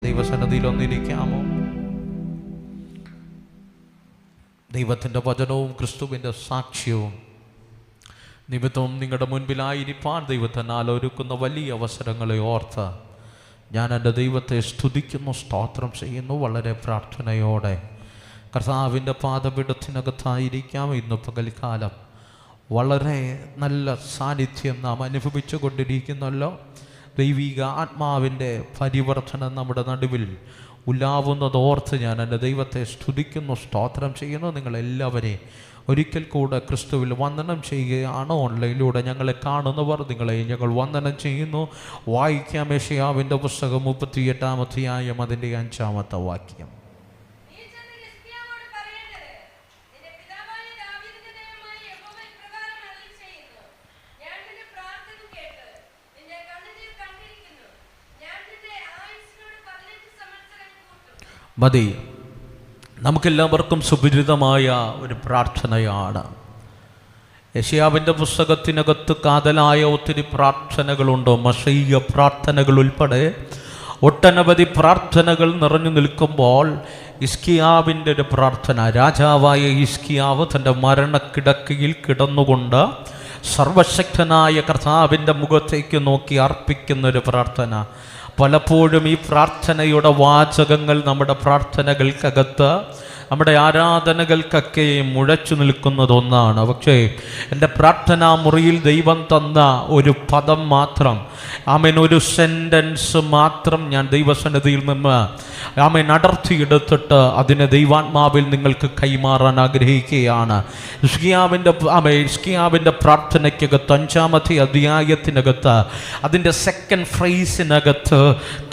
ദൈവസന്നിധിയിൽ ഒന്നിരിക്കാമോ? ദൈവത്തിൻ്റെ വചനവും ക്രിസ്തുവിൻ്റെ സാക്ഷ്യവും നിമിത്തവും നിങ്ങളുടെ മുൻപിലായിരിക്കാൻ ദൈവത്തിനാൽ ഒരുക്കുന്ന വലിയ അവസരങ്ങളെ ഓർത്ത് ഞാൻ എൻ്റെ ദൈവത്തെ സ്തുതിക്കുന്നു, സ്തോത്രം ചെയ്യുന്നു. വളരെ പ്രാർത്ഥനയോടെ കർത്താവിൻ്റെ പാദപീഠത്തിനകത്തായിരിക്കാം. ഇന്ന് പകൽക്കാലം വളരെ നല്ല സാന്നിധ്യം നാം അനുഭവിച്ചു കൊണ്ടിരിക്കുന്നല്ലോ. ദൈവിക ആത്മാവിൻ്റെ പരിവർത്തനം നമ്മുടെ നടുവിൽ ഉലാവുന്നതോർത്ത് ഞാൻ എൻ്റെ ദൈവത്തെ സ്തുതിക്കുന്നു, സ്തോത്രം ചെയ്യുന്നു. നിങ്ങളെല്ലാവരെയും ഒരിക്കൽ കൂടെ ക്രിസ്തുവിൽ വന്ദനം ചെയ്യുകയാണ്. ഓൺലൈനിലൂടെ ഞങ്ങളെ കാണുന്നവർ നിങ്ങളെ ഞങ്ങൾ വന്ദനം ചെയ്യുന്നു. വായിക്കാം യെശയ്യാവിൻ്റെ പുസ്തകം 38-ാം അധ്യായം അതിൻ്റെ 5-ാമത്തെ വാക്യം. മതി, നമുക്കെല്ലാവർക്കും സുപരിചിതമായ ഒരു പ്രാർത്ഥനയാണ്. യെശയ്യാവിൻ്റെ പുസ്തകത്തിനകത്ത് കാതലായ ഒത്തിരി പ്രാർത്ഥനകളുണ്ട്. മശീയ പ്രാർത്ഥനകൾ ഉൾപ്പെടെ ഒട്ടനവധി പ്രാർത്ഥനകൾ നിറഞ്ഞു നിൽക്കുമ്പോൾ ഹിസ്കിയാവിൻ്റെ ഒരു പ്രാർത്ഥന, രാജാവായ ഹിസ്കിയാവ് തൻ്റെ മരണക്കിടക്കയിൽ കിടന്നുകൊണ്ട് സർവശക്തനായ കർത്താവിൻ്റെ മുഖത്തേക്ക് നോക്കി അർപ്പിക്കുന്നൊരു പ്രാർത്ഥന. പലപ്പോഴും ഈ പ്രാർത്ഥനയുടെ വാചകങ്ങൾ നമ്മുടെ പ്രാർത്ഥനകൾക്കകത്ത്, നമ്മുടെ ആരാധനകൾക്കൊക്കെ മുഴച്ചു നിൽക്കുന്നതൊന്നാണ്. പക്ഷേ എൻ്റെ പ്രാർത്ഥനാ മുറിയിൽ ദൈവം തന്ന ഒരു പദം മാത്രം, ഒരു സെൻറ്റൻസ് മാത്രം ഞാൻ ദൈവസന്നിധിയിൽ നിന്ന് അടർത്തിയെടുത്തിട്ട് അതിനെ ദൈവാത്മാവിൽ നിങ്ങൾക്ക് കൈമാറാൻ ആഗ്രഹിക്കുകയാണ്. ഹിസ്കിയാവിൻ്റെ പ്രാർത്ഥനയ്ക്കകത്ത് 5-ാമത്തെ അധ്യായത്തിനകത്ത് അതിൻ്റെ സെക്കൻഡ് ഫ്രേസിനകത്ത്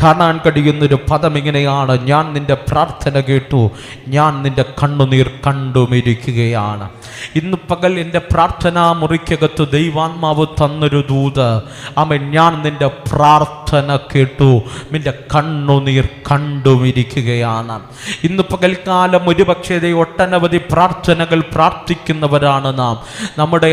കാണാൻ കഴിയുന്നൊരു പദം ഇങ്ങനെയാണ്: ഞാൻ നിൻ്റെ പ്രാർത്ഥന കേട്ടു, ഞാൻ നിൻ്റെ കണ്ണുനീർ കണ്ടുമിരിക്കുകയാണ്. ഇന്ന് പകൽ എൻ്റെ പ്രാർത്ഥനാ മുറിക്കകത്ത് ദൈവാത്മാവ് തന്നൊരു ദൂത്, ഞാൻ നിൻ്റെ പ്രാർത്ഥന കേട്ടു, നിൻ്റെ കണ്ണുനീർ കണ്ടുമിരിക്കുകയാണ്. ഇന്ന് പകൽക്കാലം ഒരുപക്ഷേ ഒട്ടനവധി പ്രാർത്ഥനകൾ പ്രാർത്ഥിക്കുന്നവരാണ് നാം. നമ്മുടെ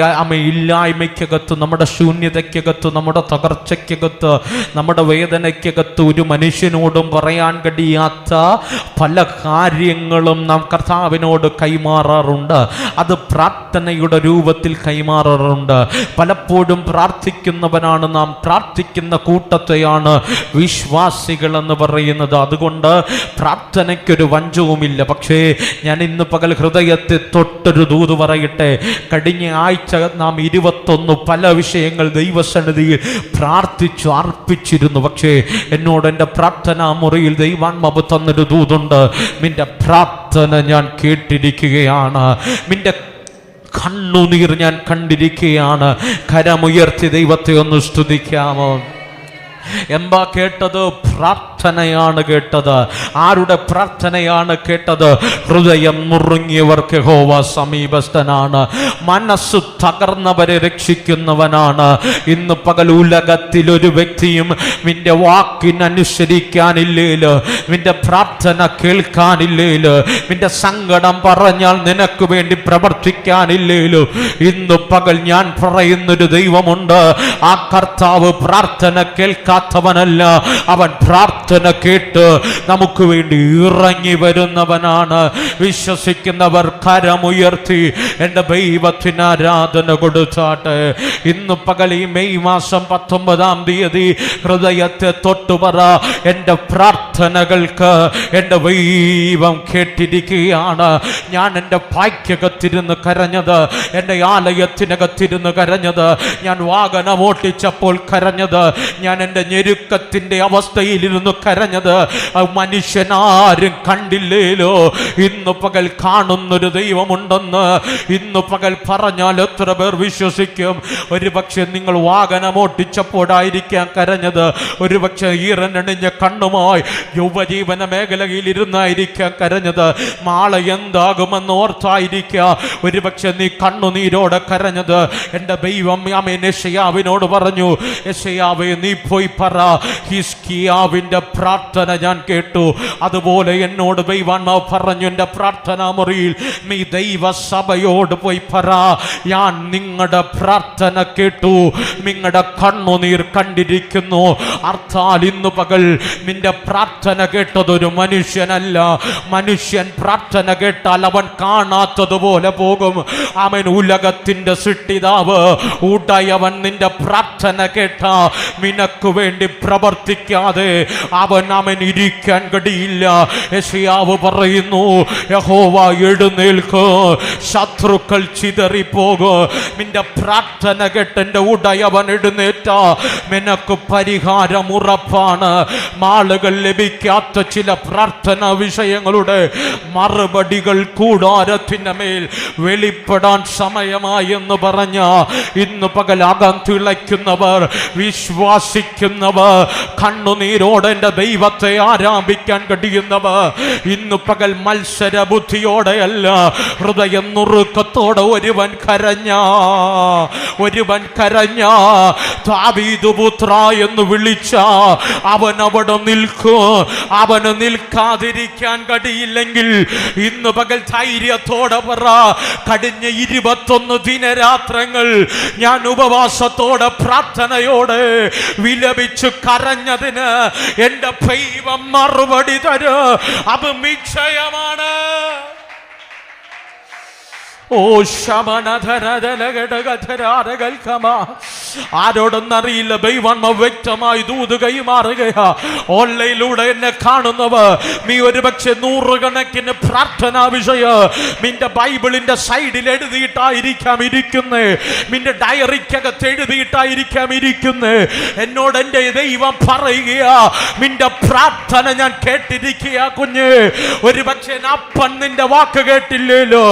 ഇല്ലായ്മയ്ക്കകത്ത്, നമ്മുടെ ശൂന്യതയ്ക്കകത്ത്, നമ്മുടെ തകർച്ചയ്ക്കകത്ത്, നമ്മുടെ വേദനയ്ക്കകത്ത് ഒരു മനുഷ്യനോടും പറയാൻ കഴിയാത്ത പല കാര്യങ്ങളും നാം കർത്താവിനോട് കൈമാറാറുണ്ട്. അത് പ്രാർത്ഥനയുടെ രൂപത്തിൽ കൈമാറാറുണ്ട്. പലപ്പോഴും പ്രാർത്ഥിക്കുന്നവനാണ് നാം, പ്രാർത്ഥിക്കുന്ന കൂട്ടത്തെയാണ് വിശ്വാസികൾ എന്ന് പറയുന്നത്. അതുകൊണ്ട് പ്രാർത്ഥനയ്ക്കൊരു വഞ്ചവുമില്ല. പക്ഷേ ഞാൻ ഇന്ന് പകൽ ഹൃദയത്തെ തൊട്ടൊരു ദൂത് പറയട്ടെ. കഴിഞ്ഞ ആഴ്ച നാം 21 പല വിഷയങ്ങൾ ദൈവസന്നിധിയിൽ പ്രാർത്ഥിച്ചു അർപ്പിച്ചിരുന്നു. പക്ഷേ എന്നോട് എൻ്റെ പ്രാർത്ഥനാ മുറിയിൽ ദൈവാത്മാവ് തന്നൊരു ദൂതുണ്ട്: നിന്റെ പ്രാർത്ഥന ഞാൻ കേട്ടിരിക്കുകയാണ്, നിന്റെ കണ്ണുനീർ ഞാൻ കണ്ടിരിക്കുകയാണ്. കരമുയർത്തി ദൈവത്തെ ഒന്ന് സ്തുതിക്കാമോ? എന്താ കേട്ടത്? പ്രാർത്ഥനയാണ് കേട്ടത്. ആരുടെ പ്രാർത്ഥനയാണ് കേട്ടത്? ഹൃദയം മുറുങ്ങിയവർക്ക് യഹോവ സമീപസ്ഥനാണ്, മനസ്സ് തകർന്നവരെ രക്ഷിക്കുന്നവനാണ്. ഇന്ന് പകൽ ഉലകത്തിൽ ഒരു വ്യക്തിയും നിന്റെ വാക്കിനനുസരിക്കാനില്ലേല്, നിന്റെ പ്രാർത്ഥന കേൾക്കാനില്ലേല്, നിന്റെ സങ്കടം പറഞ്ഞാൽ നിനക്ക് വേണ്ടി പ്രവർത്തിക്കാനില്ലേലു, ഇന്ന് പകൽ ഞാൻ പറയുന്നൊരു ദൈവമുണ്ട്. ആ കർത്താവ് പ്രാർത്ഥന കേൾക്കാത്തവനല്ല, അവൻ പ്രാർത്ഥന കേട്ട് നമുക്ക് വേണ്ടി ഇറങ്ങി വരുന്നവനാണ്. വിശ്വസിക്കുന്നവർ കരമുയർത്തി എൻ്റെ ദൈവത്തിന് ആരാധന കൊടുത്താട്ടെ. ഇന്ന് പകൽ ഈ മെയ് മാസം 19-ാം തീയതി ഹൃദയത്തെ തൊട്ടുപറ: എൻ്റെ പ്രാർത്ഥനകൾക്ക് എൻ്റെ ദൈവം കേട്ടിരിക്കുകയാണ്. ഞാൻ എൻ്റെ പായ്ക്കകത്തിരുന്ന് കരഞ്ഞത്, എൻ്റെ ആലയത്തിനകത്തിരുന്ന് കരഞ്ഞത്, ഞാൻ വാഹനം ഓട്ടിച്ചപ്പോൾ കരഞ്ഞത്, ഞാൻ എൻ്റെ ഞെരുക്കത്തിൻ്റെ അവസ്ഥയിലിരുന്ന് കരഞ്ഞത് മനുഷ്യനാരും കണ്ടില്ലേലോ. ഇന്ന് പകൽ കാണുന്നൊരു ദൈവമുണ്ടെന്ന് ഇന്ന് പകൽ പറഞ്ഞാൽ എത്ര പേർ വിശ്വസിക്കും? ഒരുപക്ഷെ നിങ്ങൾ വാഹനം ഓട്ടിച്ചപ്പോഴായിരിക്കാം കരഞ്ഞത്, ഒരുപക്ഷെ ഈറനണിഞ്ഞ കണ്ണുമായി യുവജീവന മേഖലയിൽ ഇരുന്നായിരിക്കാം കരഞ്ഞത്, നാളെ എന്താകുമെന്ന് ഓർത്തായിരിക്കാം ഒരുപക്ഷെ നീ കണ്ണുനീരോടെ കരഞ്ഞത്. എൻ്റെ ദൈവം യെശയ്യാവിനോട് പറഞ്ഞു: യെശയ്യാവേ, നീ പോയി പറ, ഹിസ്കിയാവിൻ്റെ പ്രാർത്ഥന ഞാൻ കേട്ടു. അതുപോലെ എന്നോട് ദൈവാത്മാവ് പറഞ്ഞു, എൻ്റെ പ്രാർത്ഥനാ മുറിയിൽ നീ ദൈവസഭയോട് പോയി പറ, ഞാൻ നിങ്ങളുടെ പ്രാർത്ഥന കേട്ടു, നിങ്ങളുടെ കണ്ണുനീർ കണ്ടിരിക്കുന്നു. അർത്ഥാൽ ഇന്ന് പകൽ നിന്റെ പ്രാർത്ഥന കേട്ടതൊരു മനുഷ്യനല്ല. മനുഷ്യൻ പ്രാർത്ഥന കേട്ടാൽ അവൻ കാണാത്തതുപോലെ പോകും. അവൻ ഉലകത്തിന്റെ സൃഷ്ടിതാവ് ഉടയവൻ നിന്റെ പ്രാർത്ഥന കേട്ട നിനക്ക് വേണ്ടി പ്രവർത്തിക്കാതെ അവൻ ഇരിക്കാൻ കഴിയില്ല. യെശയ്യാവ് പറയുന്നു, യഹോവ എഴുന്നേൽക്ക്, ശത്രുക്കൾ ചിതറിപ്പോകും. നിന്റെ പ്രാർത്ഥന കേട്ടെന്റെ ഉടയവൻ എഴുന്നേറ്റ നിനക്ക് പരിഹാരം ഉറപ്പാണ്. ആളുകൾ ലഭിക്കാത്ത ചില പ്രാർത്ഥനാ വിഷയങ്ങളുടെ മറുപടികൾ കൂടാരത്തിന്റെ മേൽ വെളിപ്പെടാൻ സമയമായി എന്ന് പറഞ്ഞ ഇന്ന് പകലാകാൻ തിളയ്ക്കുന്നവർ, വിശ്വാസിക്കുന്നവർ, കണ്ണുനീരോടെ എൻ്റെ ദൈവത്തെ ആരാധിക്കാൻ കഴിയുന്നവർ ഇന്ന് പകൽ മത്സര ബുദ്ധിയോടെയല്ല, ഹൃദയ നുറുക്കത്തോടെ ഒരുവൻ കരഞ്ഞ ദാവീദുപുത്ര എന്ന് വിളിച്ച അവൻ അവിടെ നിൽക്കും. അവന് നിൽക്കാതിരിക്കാൻ കഴിയില്ലെങ്കിൽ ഇന്ന് പകൽ ധൈര്യത്തോടെ പറ, കഴിഞ്ഞ 21 ദിനരാത്രങ്ങൾ ഞാൻ ഉപവാസത്തോടെ പ്രാർത്ഥനയോടെ വിലപിച്ചു കരഞ്ഞതിന് എൻ്റെ ദൈവം മറുപടി തരും. അത് നിശ്ചയമാണ്. ആരോടൊന്നറിയില്ല, ദൈവം വ്യക്തമായി ദൂത് കൈമാറുകയാ. ഓൺലൈനിലൂടെ എന്നെ കാണുന്നവർ, നീ ഒരുപക്ഷെ 100 കണക്കിന് പ്രാർത്ഥനാ വിഷയം നിന്റെ ബൈബിളിന്റെ സൈഡിൽ എഴുതിയിട്ടായിരിക്കാം ഇരിക്കുന്നേ, നിന്റെ ഡയറിക്കകത്ത് എഴുതിയിട്ടായിരിക്കാം ഇരിക്കുന്നേ. എന്നോട് എൻ്റെ ദൈവം പറയുകയാ, നിന്റെ പ്രാർത്ഥന ഞാൻ കേട്ടിരിക്കുക കുഞ്ഞ്. ഒരുപക്ഷെ അപ്പൻ നിന്റെ വാക്ക് കേട്ടില്ലേലോ,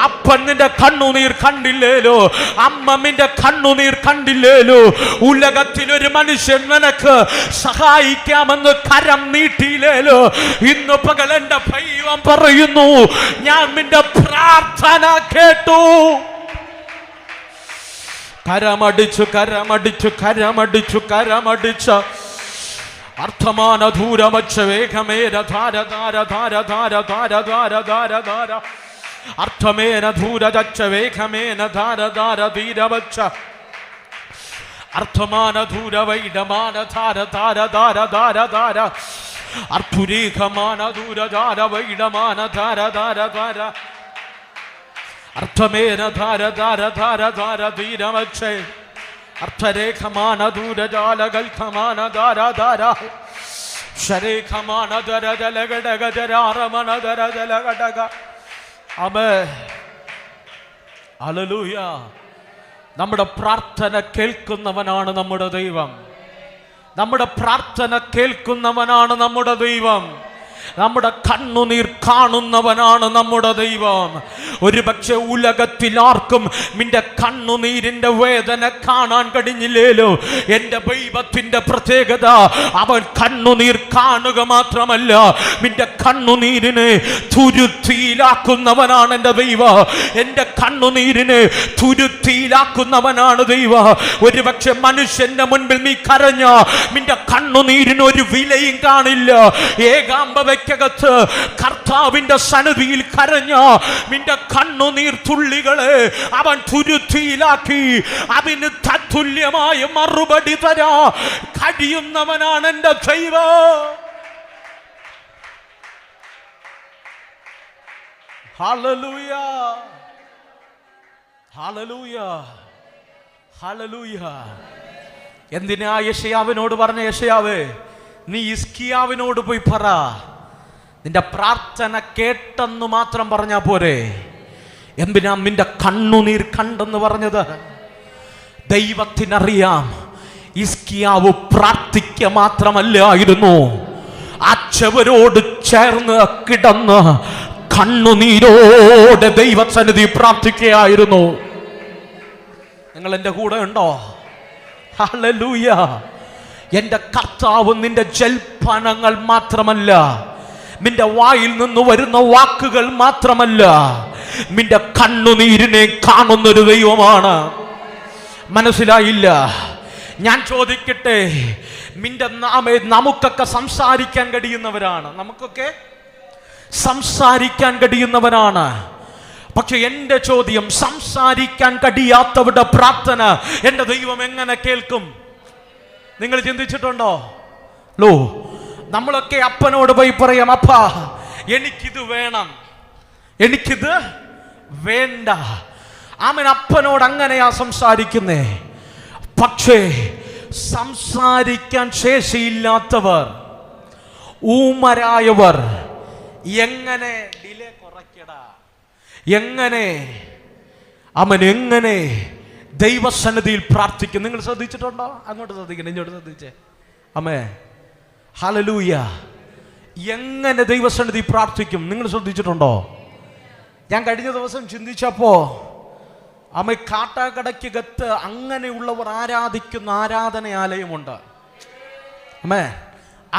അപ്പൻ നിന്റെ കണ്ണുനീർ കണ്ടില്ലേലോ, അമ്മ നിന്റെ കണ്ണുനീർ കണ്ടില്ലേലോ, ഉലകത്തിൽ ഒരു മനുഷ്യൻ നിനക്ക് സഹായിക്കാമെന്ന് കരം നീട്ടിയില്ലേലോ, ഇന്ന് പകൽ എൻ്റെ ദൈവം പറയുന്നു, ഞാൻ നിന്റെ പ്രാർത്ഥന കേട്ടു. കരമടിച്ചു അർത്ഥമാന ദൂരമച്ച വേഗമേര ധാര ധാര ധാര ധാര ധാര ധാര ധാര ധാര അർത്ഥമേന ധൂരജച്ച വേഗമേന ധാര ധാര ധീരവച്ച അർത്ഥമാന ധൂരവൈഡമാന ധാര ധാര ധാര ധാര ധാര അർത്ഥുരേഖമാന ധൂരധാര വൈഡമാന ധാര ധാര ധാര അർത്ഥമേന ധാര ധാര ധാര ധാര ധീരവച്ച അർത്ഥരേഖമാന ധൂരജാലകൽഖമാന ധാര ധാര ശരേഖമാന ധര ജലഘടക ജരാരമണ ധര ജലഘടക. ആമേൻ, ഹല്ലേലൂയ. നമ്മുടെ പ്രാർത്ഥന കേൾക്കുന്നവനാണ് നമ്മുടെ ദൈവം. നമ്മുടെ പ്രാർത്ഥന കേൾക്കുന്നവനാണ് നമ്മുടെ ദൈവം. നമ്മുടെ കണ്ണുനീർ കാണുന്നവനാണ് നമ്മുടെ ദൈവം. ഒരുപക്ഷെ ഉലകത്തിൽ ആർക്കും നിന്റെ കണ്ണുനീരിന്റെ വേദന കാണാൻ കഴിഞ്ഞില്ലേലോ, എൻ്റെ ദൈവത്തിന്റെ പ്രത്യേകത അവൻ കണ്ണുനീർ കാണുക മാത്രമല്ല, നിന്റെ കണ്ണുനീരിനെ തുരുത്തിയിലാക്കുന്നവനാണ് എൻ്റെ ദൈവം. എൻ്റെ കണ്ണുനീരിനെ തുരുത്തിയിലാക്കുന്നവനാണ് ദൈവം. ഒരുപക്ഷെ മനുഷ്യന്റെ മുൻപിൽ നീ കരഞ്ഞ നിന്റെ കണ്ണുനീരിന് ഒരു വിലയും കാണില്ല. ഏകാന്തതയ്ക്കകത്ത് കർത്താവിന്റെ സന്നിധിയിൽ കരഞ്ഞ നിന്റെ കണ്ണുനീർ തുള്ളികളെ അവൻ തുരുത്തിയിലാക്കി അതിന് തത്തുല്യമായ മറുപടി തരാ കഴിയുന്നവനാണ് എൻ്റെ ദൈവം. Hallelujah, hallelujah, hallelujah. എന്തിനാ യെശയ്യാവിനോട് പറഞ്ഞ, യെശയ്യാവേ നീ ഹിസ്കിയാവിനോട് പോയി പറ, നിന്റെ പ്രാർത്ഥന കേട്ടെന്ന് മാത്രം പറഞ്ഞാ പോരെ. എന്തിനാ നിന്റെ കണ്ണുനീർ കണ്ടെന്ന് പറഞ്ഞത്? ദൈവത്തിനറിയാം ഹിസ്കിയാവ് പ്രാർത്ഥിക്ക മാത്രമല്ലായിരുന്നു, ആ ചെവരോട് ചേർന്ന് കിടന്ന് കണ്ണുനീരോടെ ദൈവസന്നിധി പ്രാർത്ഥിക്കുകയായിരുന്നു. നിങ്ങൾ എൻ്റെ കൂടെ ഉണ്ടോ? ഹല്ലേലൂയ. എൻ്റെ കർത്താവ് നിന്റെ ജൽപ്പാനങ്ങൾ മാത്രമല്ല, നിന്റെ വായിൽ നിന്ന് വരുന്ന വാക്കുകൾ മാത്രമല്ല, നിന്റെ കണ്ണുനീരിനെ കാണുന്നൊരു ദൈവമാണ്. മനസ്സിലായില്ല? ഞാൻ ചോദിക്കട്ടെ, നമുക്കൊക്കെ സംസാരിക്കാൻ കഴിയുന്നവരാണ്, നമുക്കൊക്കെ സംസാരിക്കാൻ കഴിയുന്നവരാണ്. പക്ഷെ എൻ്റെ ചോദ്യം, സംസാരിക്കാൻ കഴിയാത്തവരുടെ പ്രാർത്ഥന എൻ്റെ ദൈവം എങ്ങനെ കേൾക്കും? നിങ്ങൾ ചിന്തിച്ചിട്ടുണ്ടോ? നമ്മളൊക്കെ അപ്പനോട് പോയി പറയാം, അപ്പാ എനിക്കിത് വേണം, എനിക്കിത് വേണ്ട. ആമൻ, അപ്പനോട് അങ്ങനെയാ സംസാരിക്കുന്നേ. പക്ഷേ സംസാരിക്കാൻ ശേഷിയില്ലാത്തവർ, ഊമരായവർ എങ്ങനെ ഡിലേ കുറയ്ക്കടാ, എങ്ങനെ ദൈവസന്നിധിയിൽ പ്രാർത്ഥിക്കും? നിങ്ങൾ ശ്രദ്ധിച്ചിട്ടുണ്ടോ? അങ്ങോട്ട് ശ്രദ്ധിക്കണം, ഇങ്ങോട്ട് ശ്രദ്ധിച്ചേ. അമ്മേ, ഹല്ലേലൂയ. എങ്ങനെ ദൈവസന്നിധി പ്രാർത്ഥിക്കും നിങ്ങൾ ശ്രദ്ധിച്ചിട്ടുണ്ടോ? ഞാൻ കഴിഞ്ഞ ദിവസം ചിന്തിച്ചപ്പോ കാട്ടാക്കടയ്ക്കകത്ത് അങ്ങനെയുള്ളവർ ആരാധിക്കുന്ന ആരാധനാലയമുണ്ട്.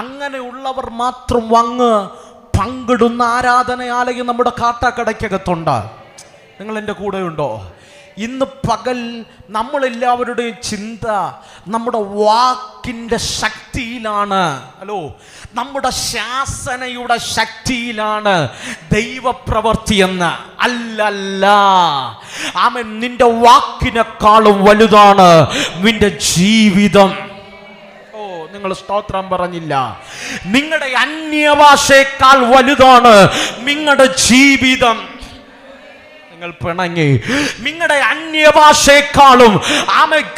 അങ്ങനെയുള്ളവർ മാത്രം വന്ന് പങ്കിടുന്ന ആരാധനാലയം നമ്മുടെ കാട്ടാക്കടയ്ക്കകത്തുണ്ട്. നിങ്ങൾ എൻ്റെ കൂടെ ഉണ്ടോ? ഇന്ന് പകൽ നമ്മളെല്ലാവരുടെയും ചിന്ത നമ്മുടെ വാക്കിൻ്റെ ശക്തിയിലാണ്. നമ്മുടെ ശാസനയുടെ ശക്തിയിലാണ് ദൈവപ്രവൃത്തി എന്ന്. അല്ലല്ല, ആമേൻ. നിന്റെ വാക്കിനെക്കാളും വലുതാണ് നിന്റെ ജീവിതം. നിങ്ങൾ സ്തോത്രം പറഞ്ഞില്ല. നിങ്ങളുടെ അന്യഭാഷയേക്കാൾ വലുതാണ് നിങ്ങളുടെ ജീവിതം. നിങ്ങൾ പിണങ്ങി. നിങ്ങളുടെ അന്യഭാഷയെക്കാളും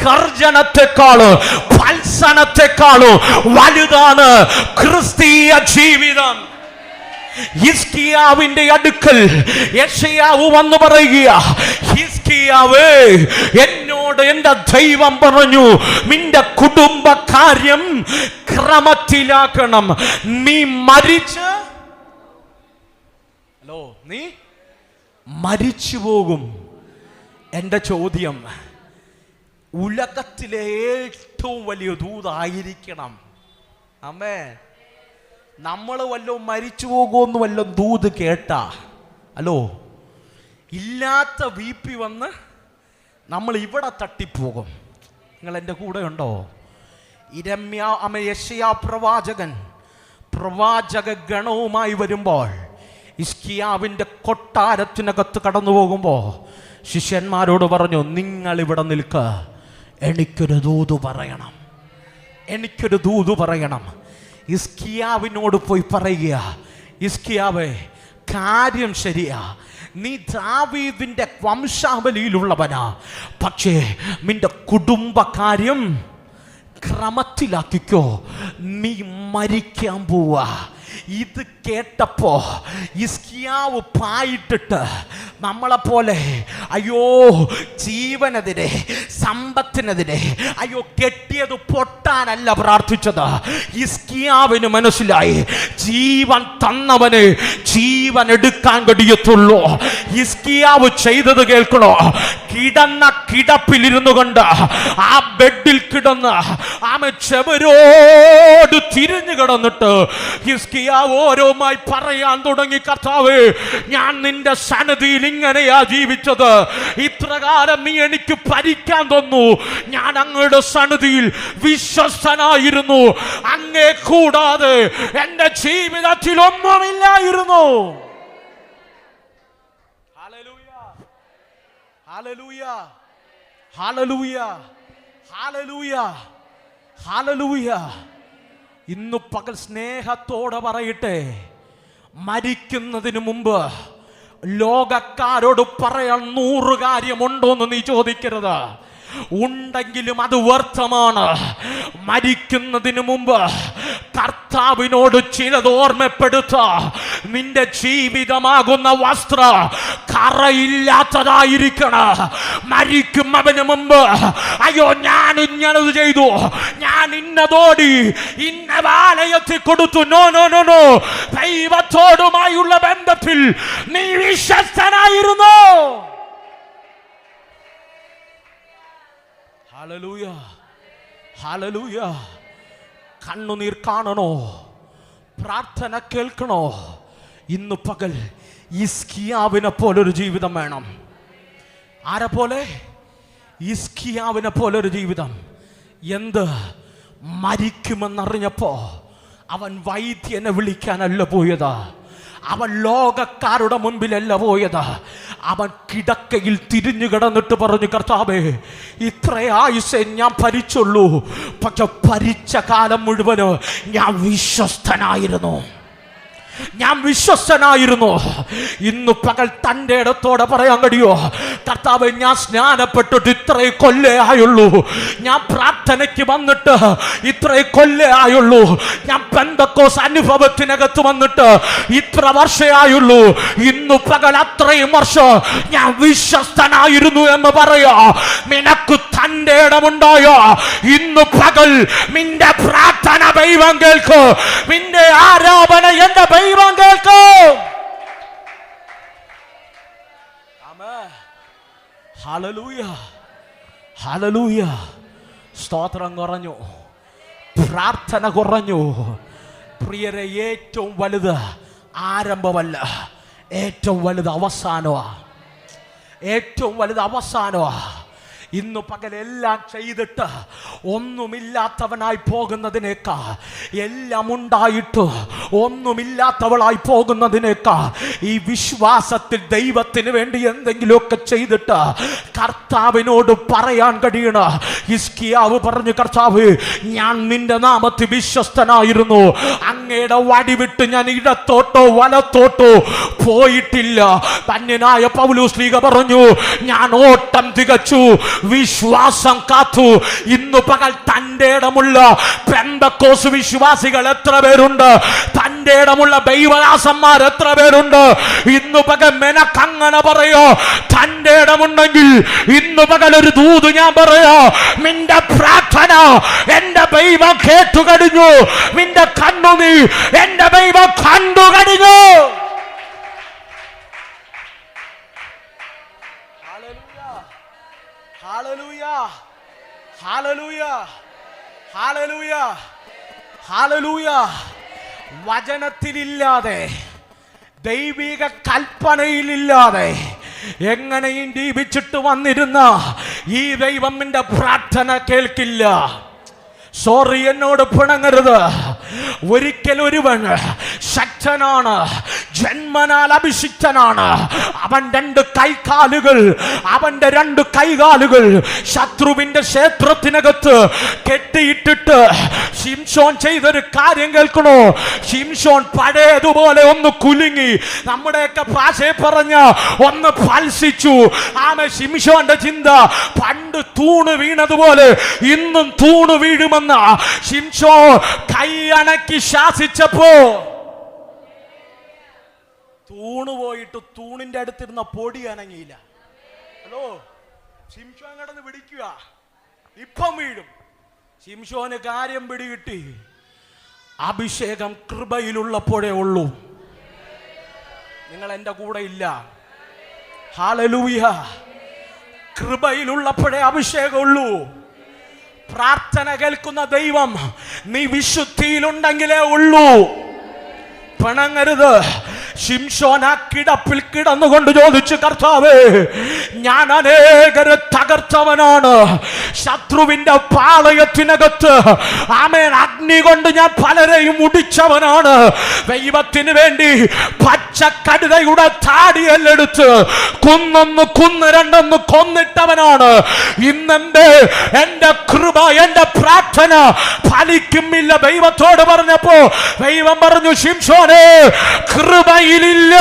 ഗർജനത്തെക്കാളും ഫൽസനത്തെക്കാളും വലുതാണ് ക്രിസ്തീയ ജീവിതം. ഹിസ്കിയാവിന്റെ അടുക്കൽ യെശയ്യാവ് വന്നു പറയുക, ഹിസ്കിയാവേ, എന്നോട് എന്റെ ദൈവം പറഞ്ഞു, നിന്റെ കുടുംബകാര്യം ക്രമത്തിലാക്കണം. നീ മരിച്ചു പോകും. എൻ്റെ ചോദ്യം, ഉലകത്തിലെ ഏറ്റവും വലിയ ദൂതായിരിക്കണം. അമ്മേ, നമ്മൾ വല്ലതും മരിച്ചു പോകുമെന്ന് വല്ലതും ദൂത് കേട്ടാ, ഇല്ലാത്ത BP വന്ന് നമ്മൾ ഇവിടെ തട്ടിപ്പോകും. നിങ്ങൾ എൻ്റെ കൂടെ ഉണ്ടോ? യെശയ്യാ പ്രവാചക ഗണവുമായി വരുമ്പോൾ, ഹിസ്കിയാവിൻ്റെ കൊട്ടാരത്തിനകത്ത് കടന്നു പോകുമ്പോൾ ശിഷ്യന്മാരോട് പറഞ്ഞു, നിങ്ങൾ ഇവിടെ നിൽക്ക, എനിക്കൊരു ദൂത് പറയണം, എനിക്കൊരു ദൂത് പറയണം. ഹിസ്കിയാവിനോട് പോയി പറയുക, ഹിസ്കിയാവേ, കാര്യം ശരിയാ, നീ ദാവീദിന്റെ വംശാവലിയിലുള്ളവനാ, പക്ഷേ നിന്റെ കുടുംബകാര്യം ക്രമത്തിലാക്കിക്കോ, നീ മരിക്കാൻ പോവാ. ഇത് കേട്ടപ്പോ ഹിസ്കിയാവ് പായിട്ടിട്ട് നമ്മളെപ്പോലെ അയ്യോ ജീവനെതിരെ, സമ്പത്തിനെതിരെ, അയ്യോ കെട്ടിയത് പൊട്ടാനല്ല പ്രാർത്ഥിച്ചത്. ഹിസ്കിയാവിന് മനസ്സിലായി, ജീവൻ തന്നവന് ജീവൻ എടുക്കാൻ കഴിയത്തുള്ളൂ. ഹിസ്കിയാവ് ചെയ്തത് കേൾക്കണോ? കിടന്ന കിടപ്പിലിരുന്നു കൊണ്ട് ആ ബെഡിൽ കിടന്ന് ചെവരോട് തിരിഞ്ഞു കിടന്നിട്ട് ഹിസ്കിയാവ് ഓരോമായി പറയാൻ തുടങ്ങി, കർത്താവേ, ഞാൻ നിന്റെ സന്നിധിയിൽ ഇങ്ങനെയാ ജീവിച്ചത്, ഇത്രകാലം നീ എനിക്ക് ഭരിക്കാൻ തന്നു, ഞാൻ അങ്ങയുടെ സന്നിധിയിൽ വിശ്വസ്തനായിരുന്നു, അങ്ങേ കൂടാതെ എന്റെ ജീവിതത്തിൽ ഒന്നുമില്ലായിരുന്നു. Hallelujah, hallelujah, hallelujah, hallelujah. ഇന്ന് പകൽ സ്നേഹത്തോടെ പറയട്ടെ, മരിക്കുന്നതിന് മുമ്പ് ലോകക്കാരോട് പറയാൻ 100 കാര്യമുണ്ടോന്ന് നീ ചോദിക്കരുത്. ഉണ്ടെങ്കിലും അത് വ്യർത്ഥമാണ്. മരിക്കുന്നതിന് മുമ്പ് കർത്താവിനോട് ചിലത് ഓർമ്മപ്പെടുത്ത, നിന്റെ ജീവിതമാകുന്ന വസ്ത്ര കറയില്ലാത്തതായിരിക്കണം. മരിക്കുന്നതിന് മുമ്പ് അയ്യോ ഞാൻ ഇന്നത് ചെയ്തു, ഞാൻ ഇന്നതോടി ഇന്ന ആലയത്തിൽ കൊടുത്തു, നോ നോ നോ നോ. ദൈവത്തോടുമായുള്ള ബന്ധത്തിൽ നീ വിശ്വസ്തനായിരുന്നു. Hallelujah, hallelujah. കണ്ണുനീർ കാണണോ? പ്രാർത്ഥന കേൾക്കണോ? ഇന്ന് പകൽ ഹിസ്കിയാവിനെ പോലൊരു ജീവിതം വേണം. ആരെ പോലെ? ഹിസ്കിയാവിനെ പോലൊരു ജീവിതം. എന്ത്? മരിക്കുമെന്നറിഞ്ഞപ്പോ അവൻ വൈദ്യനെ വിളിക്കാനല്ല പോയത്, അവൻ ലോകക്കാരുടെ മുൻപിലല്ല പോയത്. അവൻ കിടക്കയിൽ തിരിഞ്ഞു കിടന്നിട്ട് പറഞ്ഞു, കർത്താവേ, ഇത്ര ആയുസ്സേ ഞാൻ ഭരിച്ചുള്ളൂ, പക്ഷെ ഭരിച്ച കാലം മുഴുവനും ഞാൻ വിശ്വസ്തനായിരുന്നു. ഇന്ന് പകൽ തൻ്റെ ഇടത്തോടെ പറയാൻ കഴിയോ, കർത്താവേ, ഞാൻ സ്നാനപ്പെട്ടിട്ട് ഇത്രേ കൊല്ലേ ആയുള്ളൂ, ഞാൻ പ്രാർത്ഥനയ്ക്ക് വന്നിട്ട് ഇത്രേ കൊല്ലേ ആയുള്ളൂ, ഞാൻ പെന്തക്കോസ് അനുഭവത്തിനകത്ത് വന്നിട്ട് ഇത്ര വർഷേ ആയുള്ളൂ, ഇന്ന് പകൽ അത്രയും വർഷം ഞാൻ വിശ്വസ്തനായിരുന്നു എന്ന് പറയാ. നിനക്ക് തൻ്റെ ഇടമുണ്ടായോ? ഇന്ന് പകൽ നിന്റെ പ്രാർത്ഥന ദൈവം കേൾക്കും, നിന്റെ ആരാധന എന്റെ ദൈവം കേൾക്കും. Hallelujah, hallelujah. സ്തോത്രം കുറഞ്ഞു, പ്രാർത്ഥന കുറഞ്ഞു. പ്രിയരെ, ഏറ്റവും വലുത് ആരംഭമല്ല, ഏറ്റവും വലുത് അവസാനമാ. ഏറ്റവും വലുത് അവസാനമാ. ഇന്ന് പകലെല്ലാം ചെയ്തിട്ട് ഒന്നുമില്ലാത്തവനായി പോകുന്നതിനേക്കാ, എല്ലാം ഉണ്ടായിട്ട് ഒന്നുമില്ലാത്തവളായി പോകുന്നതിനേക്കാ, ഈ വിശ്വാസത്തിൽ ദൈവത്തിന് വേണ്ടി എന്തെങ്കിലുമൊക്കെ ചെയ്തിട്ട് കർത്താവിനോട് പറയാൻ കഴിയണ. ഹിസ്കിയാവ് പറഞ്ഞു, കർത്താവ്, ഞാൻ നിന്റെ നാമത്തിൽ വിശ്വസ്തനായിരുന്നു, അങ്ങയുടെ വടി വിട്ട് ഞാൻ ഇടത്തോട്ടോ വലത്തോട്ടോ പോയിട്ടില്ല. ധന്യനായ പൗലോസ് ലീഗ പറഞ്ഞു, ഞാൻ ഓട്ടം തികച്ചു, വിശ്വാസം കാത്തു. ഇന്ന് പകൽ തന്റെ ഇടമുള്ള പെന്തക്കോസ് വിശ്വാസികൾ എത്ര പേരുണ്ട്? തന്റെ ഇടമുള്ള ദൈവദാസന്മാർ എത്ര പേരുണ്ട്? ഇന്ന് പകൽ മെനക്കങ്ങനെ പറയോ, തന്റെ ഇടമുണ്ടെങ്കിൽ ഇന്ന് പകൽ ഒരു ദൂത് ഞാൻ പറയോ, നിന്റെ പ്രാർത്ഥന എന്റെ ദൈവം കേട്ടു കഴിഞ്ഞു, നിന്റെ കണ്ണുനീ എന്റെ ദൈവം കണ്ടു കഴിഞ്ഞു. Hallelujah, hallelujah, hallelujah, hallelujah. വചനത്തിലില്ലാതെ, ദൈവിക കൽപ്പനയിലില്ലാതെ എങ്ങനെയും ജീവിച്ചിട്ട് വന്നിരുന്ന ഈ ദൈവം നിന്റെ പ്രാർത്ഥന കേൾക്കില്ല. സോറി, എന്നോട് പിണങ്ങരുത്. ഒരിക്കൽ ഒരുവൻ ശക്തനാണ്, ജന്മനാൽ അഭിഷിക്തനാണ്. അവന്റെ രണ്ട് കൈകാലുകൾ ശത്രുവിന്റെ ക്ഷേത്രത്തിനകത്ത് കെട്ടിയിട്ടിട്ട് ശിംശോൻ ചെയ്തൊരു കാര്യം കേൾക്കണോ? ശിംശോൻ പഴയതുപോലെ ഒന്ന് കുലുങ്ങി, നമ്മുടെയൊക്കെ ഭാഷയെ പറഞ്ഞ ഒന്ന് ഫൽസിച്ചു. ശിംശോന്റെ ചിന്ത പണ്ട് തൂണ് വീണതുപോലെ ഇന്നും തൂണ് വീഴുമെന്ന് ശിംശോൻ കൈ അണക്കി ശാസിച്ചപ്പോ തൂണ് പോയിട്ട് തൂണിന്റെ അടുത്തിരുന്ന പൊടി അനങ്ങിയില്ല. ഹലോ, ശിംശോൻ കിടന്ന് പിടിക്കുക, ഇപ്പം വീഴും. ശിംശോന് കാര്യം പിടികിട്ടി. അഭിഷേകം കൃപയിലുള്ളപ്പോഴേ ഉള്ളൂ. നിങ്ങൾ എന്റെ കൂടെ ഇല്ല. ഹല്ലേലൂയ. കൃപയിലുള്ളപ്പോഴേ അഭിഷേകമുള്ളൂ. പ്രാർത്ഥന കേൾക്കുന്ന ദൈവം നീ വിശുദ്ധിയിലുണ്ടെങ്കിലേ ഉള്ളൂ. പിണങ്ങരുത്. ശിംശോൻ ആ കിടപ്പിൽ കിടന്നുകൊണ്ട് ചോദിച്ചു, കർത്താവേ, ഞാൻ അനേകരെ തകർത്തവനാണ്, ശത്രുവിന്റെ പാളയത്തിനകത്ത് അഗ്നി കൊണ്ട് ഞാൻ പലരെയും മുടിച്ചവനാണ്, ദൈവത്തിന് വേണ്ടി പച്ചക്കടുതയുടെ താടിയെല്ലെടുത്ത് കുന്ന് രണ്ടെന്ന് കൊന്നിട്ടവനാണ്. ഇന്നെന്റെ എന്റെ കൃപ, എന്റെ പ്രാർത്ഥന ഫലിക്കുമില്ല ദൈവത്തോട് പറഞ്ഞപ്പോ ദൈവം പറഞ്ഞു, ശിംശോനെ, കൃപയിലില്ല,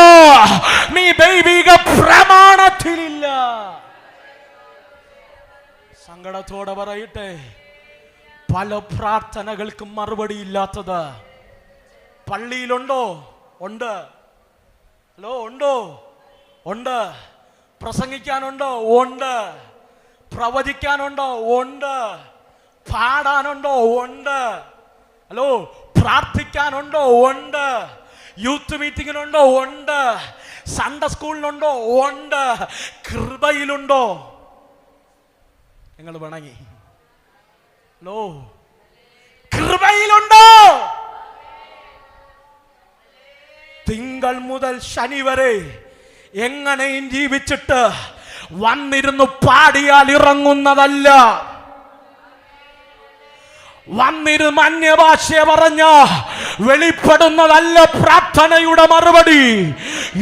നീ ദൈവിക പ്രമാണത്തിലില്ല. സങ്കടത്തോടെ പറയട്ടെ, പല പ്രാർത്ഥനകൾക്കും മറുപടി ഇല്ലാത്തത് പള്ളിയിലുണ്ടോ? ഉണ്ട്. ഹലോ, ഉണ്ടോ? ഉണ്ട്. പ്രസംഗിക്കാനുണ്ടോ? ഉണ്ട്. പ്രവചിക്കാനുണ്ടോ? ഉണ്ട്. പാടാനുണ്ടോ? ഉണ്ട്. ഹലോ, പ്രാർത്ഥിക്കാനുണ്ടോ? ഉണ്ട്. യൂത്ത് മീറ്റിങ്ങിനുണ്ടോ? ഉണ്ട്. സൺഡേ സ്കൂളിനുണ്ടോ? ഉണ്ട്. കൃപയിലുണ്ടോ? നിങ്ങൾ വണങ്ങി. ഹലോ, കൃപയിലുണ്ടോ? തിങ്കൾ മുതൽ ശനി വരെ എങ്ങനെയും ജീവിച്ചിട്ട് വന്നിരുന്നു പാടിയാൽ ഇറങ്ങുന്നതല്ല. വന്നിരുന്ന് അന്യഭാഷ പറഞ്ഞ വെളിപ്പെടുന്നതല്ല പ്രാർത്ഥനയുടെ മറുപടി.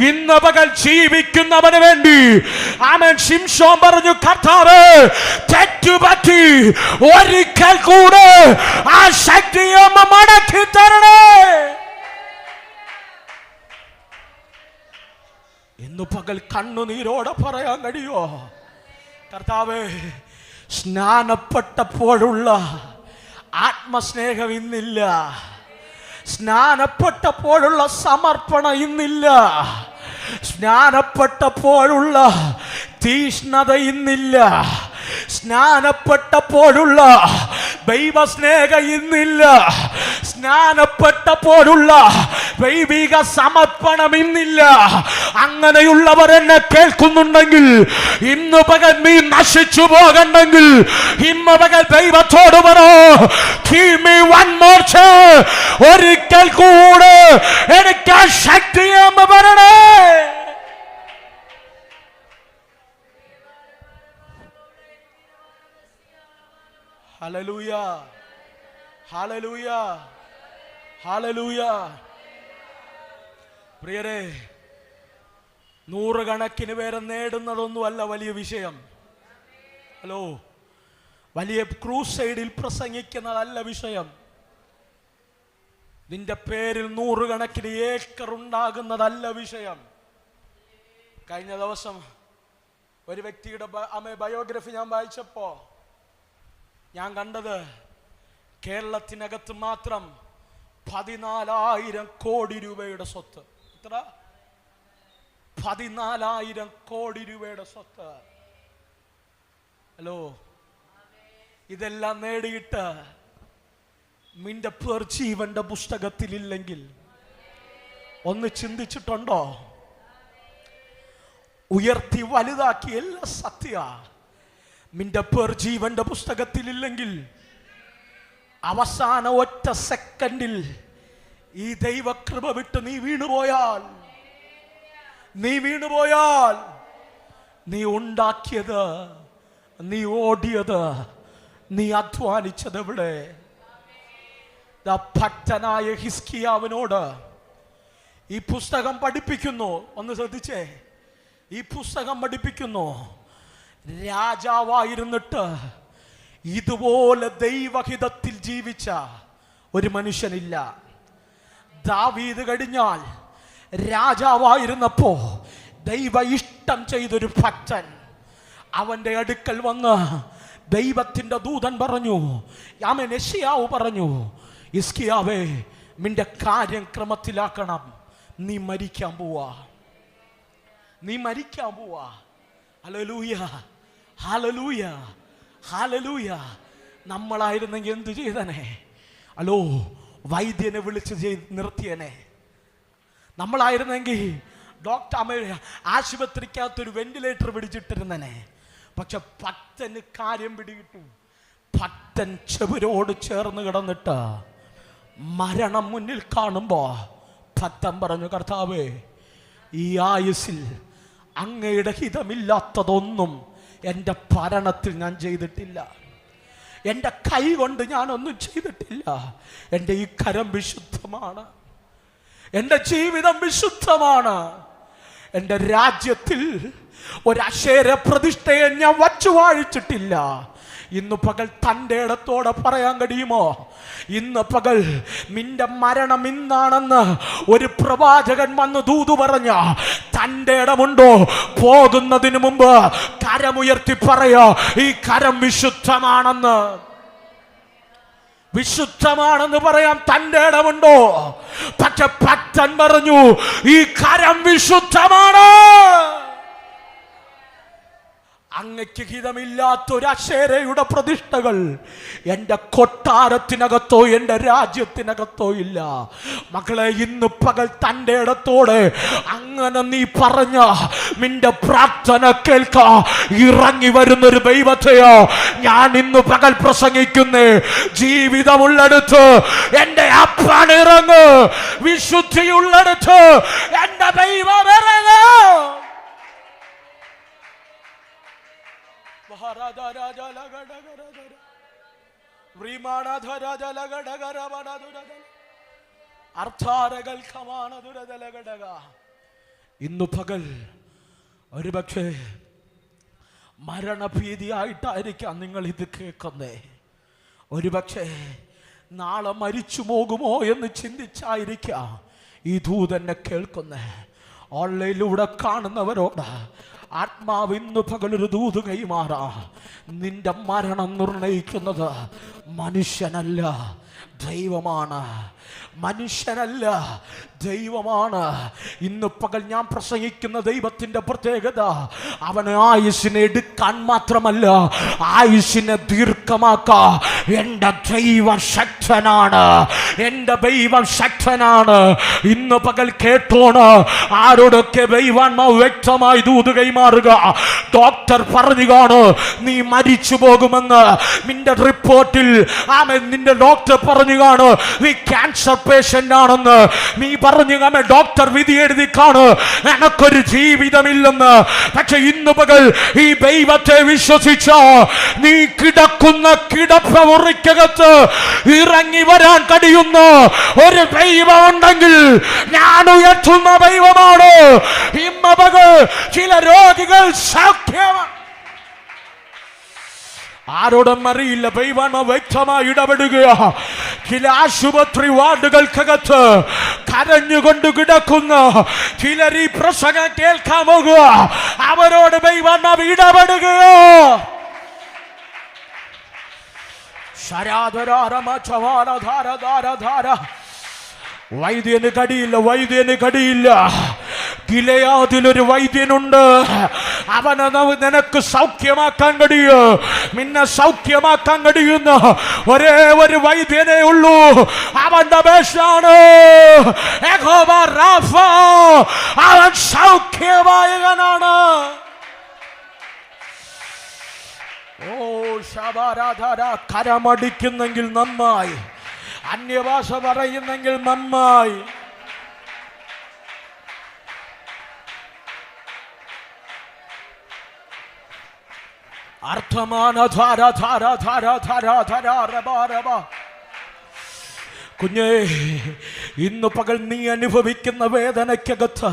ഇന്ന് പകൽ ജീവിക്കുന്നവന് വേണ്ടി ആമേൻ ശിംശോൻ പറഞ്ഞു, കർത്താവേ തെറ്റുപറ്റി ഒരിക്കൽ കൂടെ ആ ശക്തിയെ മടക്കി തരണേ. ഇന്ന് പകൽ കണ്ണുനീരോടെ പറയാൻ കഴിയോ, കർത്താവേ സ്നാനപ്പെട്ടപ്പോഴുള്ള ആത്മസ്നേഹം ഇന്നില്ല, സ്നാനപ്പെട്ടപ്പോഴുള്ള സമർപ്പണം ഇന്നില്ല, സ്നാനപ്പെട്ടപ്പോഴുള്ള തീഷ്ണത ഇന്നില്ല, സ്നാനപ്പെട്ടപ്പോഴുള്ള ദൈവസ്നേഹം ഇന്നില്ല, സ്നാനപ്പെട്ടപ്പോഴുള്ള ദൈവിക സമർപ്പണം ഇന്നില്ല. അങ്ങനെയുള്ളവർ എന്നെ കേൾക്കുന്നുണ്ടെങ്കിൽ, ഇന്ന് പകൽ നീ നശിച്ചു പോകണ്ടെങ്കിൽ ഇന്ന് പകൽ ദൈവത്തോട് പറോ, give me one more chance, ഒരിക്കൽ കൂടെ എനിക്ക് ആ ശക്തിയെ വരണേ. Hallelujah, hallelujah, hallelujah. പ്രിയരെ, നൂറുകണക്കിന് പേരെ നേടുന്നതൊന്നുമല്ല വലിയ വിഷയം. ഹലോ, വലിയ ക്രൂസൈഡിൽ പ്രസംഗിക്കുന്നതല്ല വിഷയം. നിന്റെ പേരിൽ നൂറുകണക്കിന് ഏക്കർ ഉണ്ടാകുന്നതല്ല വിഷയം. കഴിഞ്ഞ ദിവസം ഒരു വ്യക്തിയുടെ ബയോഗ്രഫി ഞാൻ വായിച്ചപ്പോ ഞാൻ കണ്ടത്, കേരളത്തിനകത്ത് മാത്രം 14,000 കോടി രൂപയുടെ സ്വത്ത്. എത്ര? 14,000 കോടി രൂപയുടെ സ്വത്ത്. ഹലോ, ഇതെല്ലാം നേടിയിട്ട് നിന്റെ പേർ ജീവന്റെ പുസ്തകത്തിൽ ഇല്ലെങ്കിൽ ഒന്ന് ചിന്തിച്ചിട്ടുണ്ടോ? ഉയർത്തി വലുതാക്കി എല്ലാ സത്യ നിന്റെ പേർ ജീവന്റെ പുസ്തകത്തിൽ ഇല്ലെങ്കിൽ അവസാന ഒറ്റ സെക്കൻഡിൽ ഈ ദൈവകൃപ വിട്ട് നീ വീണുപോയാൽ, നീ ഉണ്ടാക്കിയത്, നീ ഓടിയത്, നീ അധ്വാനിച്ചത് എവിടെ? ഭക്തനായ ഹിസ്കിയാവിനോട് ഈ പുസ്തകം പഠിപ്പിക്കുന്നു. ഒന്ന് ശ്രദ്ധിച്ചേ, ഈ പുസ്തകം പഠിപ്പിക്കുന്നു, രാജാവായിരുന്നിട്ട് ഇതുപോലെ ദൈവഹിതത്തിൽ ജീവിച്ച ഒരു മനുഷ്യനില്ല. ദാവീദ് കഴിഞ്ഞാൽ രാജാവായിരുന്നപ്പോ ദൈവ ഇഷ്ടം ചെയ്തൊരു ഭക്തൻ അവന്റെ അടുക്കൽ വന്ന് ദൈവത്തിന്റെ ദൂതൻ പറഞ്ഞു, യെശയ്യാവ് പറഞ്ഞു, ഹിസ്കിയാവേ നിന്റെ കാര്യം ക്രമത്തിലാക്കണം, നീ മരിക്കാൻ പോവാ. Hallelujah, hallelujah, hallelujah. നമ്മളായിരുന്നെങ്കിൽ എന്തു ചെയ്തനെ? ഹലോ, വൈദ്യനെ വിളിച്ച് നിർത്തിയനെ. നമ്മളായിരുന്നെങ്കിൽ ആശുപത്രിക്കകത്തൊരു വെന്റിലേറ്റർ പിടിച്ചിട്ടിരുന്നനെ. പക്ഷെ ഭക്തന് കാര്യം പിടികിട്ടു. ഭക്തൻ ചെവിരോട് ചേർന്ന് കിടന്നിട്ട് മരണം മുന്നിൽ കാണുമ്പോ ഭക്തൻ പറഞ്ഞു, കർത്താവേ ഈ ആയുസ്സിൽ അങ്ങയുടെ ഹിതമില്ലാത്തതൊന്നും എൻ്റെ ഭരണത്തിൽ ഞാൻ ചെയ്തിട്ടില്ല, എൻ്റെ കൈ കൊണ്ട് ഞാനൊന്നും ചെയ്തിട്ടില്ല. എൻ്റെ ഈ കരം വിശുദ്ധമാണ്, എൻ്റെ ജീവിതം വിശുദ്ധമാണ്. എൻ്റെ രാജ്യത്തിൽ ഒരശേര പ്രതിഷ്ഠയെ ഞാൻ വച്ചു വാഴിച്ചിട്ടില്ല. ഇന്ന് പകൽ തൻ്റെ ഇടത്തോടെ പറയാൻ കഴിയുമോ? ഇന്ന് പകൽ നിന്റെ മരണം ഇന്നാണെന്ന് ഒരു പ്രവാചകൻ വന്ന് ദൂതു പറഞ്ഞ തൻ്റെ ഇടമുണ്ടോ? പോകുന്നതിന് മുമ്പ് കരമുയർത്തി പറയാ, ഈ കരം വിശുദ്ധമാണെന്ന്. വിശുദ്ധമാണെന്ന് പറയാൻ തൻ്റെ ഇടമുണ്ടോ? പക്ഷെ ഭക്തൻ പറഞ്ഞു, ഈ കരം വിശുദ്ധമാണ്. അങ്ങയ്ക്ക് ഹിതമില്ലാത്തൊരു അശേരയുടെ പ്രതിഷ്ഠകൾ എൻ്റെ കൊട്ടാരത്തിനകത്തോ എൻ്റെ രാജ്യത്തിനകത്തോ ഇല്ല. മകളെ, ഇന്ന് പകൽ തൻ്റെ ഇടത്തോടെ അങ്ങനെ നീ പറഞ്ഞ നിന്റെ പ്രാർത്ഥന കേൾക്കാ ഇറങ്ങി വരുന്നൊരു ദൈവത്തെയോ ഞാൻ ഇന്ന് പകൽ പ്രസംഗിക്കുന്നേ. ജീവിതമുള്ളടുത്ത് എൻ്റെ അപ്പൻ ഇറങ്ങ്, വിശുദ്ധിയുള്ളടുത്ത് എൻ്റെ ദൈവം ഇറങ്ങ്. ഇന്നു പകൽ ഒരുപക്ഷെ മരണഭീതിയായിട്ടായിരിക്കാം നിങ്ങൾ ഇത് കേൾക്കുന്നേ. ഒരുപക്ഷെ നാളെ മരിച്ചു പോകുമോ എന്ന് ചിന്തിച്ചായിരിക്കാം ഈ ദൂതനെ കേൾക്കുന്നേ. ഓൺലൈനിലൂടെ കാണുന്നവരോട് ആത്മാവ് ഇന്ന് പകലൊരു ദൂത് കൈമാറാ. നിന്റെ മരണം നിർണയിക്കുന്നത് മനുഷ്യനല്ല, ദൈവമാണ്. മനുഷ്യനല്ല, ദൈവമാണ്. ഇന്ന് പകൽ ഞാൻ പ്രസംഗിക്കുന്ന ദൈവത്തിന്റെ പ്രത്യേകത അവന് ആയുസ്സിനെ എടുക്കാൻ മാത്രമല്ല, ആയുസ്സിനെ ദീർഘമാക്കാ. എൻ്റെ ദൈവം ശക്തനാണ്, എൻ്റെ ദൈവം ശക്തനാണ്. ഇന്ന് പകൽ കേട്ടോണ്. ആരോടൊക്കെ ദൈവാത്മാവ് വ്യക്തമായി ദൂത് കൈമാറുക. ഡോക്ടർ പറഞ്ഞു കാണു നീ മരിച്ചു പോകുമെന്ന്. നിന്റെ റിപ്പോർട്ടിൽ നിന്റെ ഡോക്ടർ പറഞ്ഞു കാണു നീ ക്യാൻസർ പേഷ്യന്റ് ആണെന്ന്. നീ പറഞ്ഞു കാണെ ഡോക്ടർ വിധി എഴുതി കാണു എനക്കൊരു ജീവിതമില്ലെന്ന്. പക്ഷെ ഇന്ന് പകൽ ഈ ദൈവത്തെ വിശ്വസിച്ച നീ കിടക്കുന്ന കിടപ്പമുറിക്കകത്ത് ഇറങ്ങി വരാൻ കഴിയുന്ന ഒരു ദൈവം ഉണ്ടെങ്കിൽ ഞാൻ ഉയർത്തുന്ന ദൈവമാണ്. ഇന്ന് പകൽ ചില രോഗികൾ സൗഖ്യമാണ്. ആരോടും അറിയില്ല, ദൈവം വ്യക്തമായി ഇടപെടുകയാ. ചില ആശുപത്രി വാർഡുകൾക്കകത്ത് കരഞ്ഞുകൊണ്ട് കിടക്കുന്ന ചിലർ ഈ പ്രസംഗം കേൾക്കാൻ പോകുക. അവരോട് ദൈവം ഇടപെടുകയോ. വൈദ്യന് കടിയില്ല, വൈദ്യന് കടിയില്ല. ഗിലെയാദിലൊരു വൈദ്യനുണ്ട്. അവനെ നിനക്ക് സൗഖ്യമാക്കാൻ കഴിയും. നിന്നെ സൗഖ്യമാക്കാൻ കഴിയുന്ന ഒരേ ഒരു വൈദ്യനേ ഉള്ളൂ. അവന്റെ പേരാണ് യഹോവ റാഫ. അവൻ സൗഖ്യവായകനാണ്. ഓ ശബാരാധാര. കരമടിക്കുന്നെങ്കിൽ നന്നായി, അന്യഭാഷ പറയുന്നെങ്കിൽ നന്നായി. അർത്ഥമാണ് ധാര ധാര ധാര ധാര ധാര രബ രബ. കുഞ്ഞേ, ഇന്ന് പകൽ നീ അനുഭവിക്കുന്ന വേദനയ്ക്കകത്ത്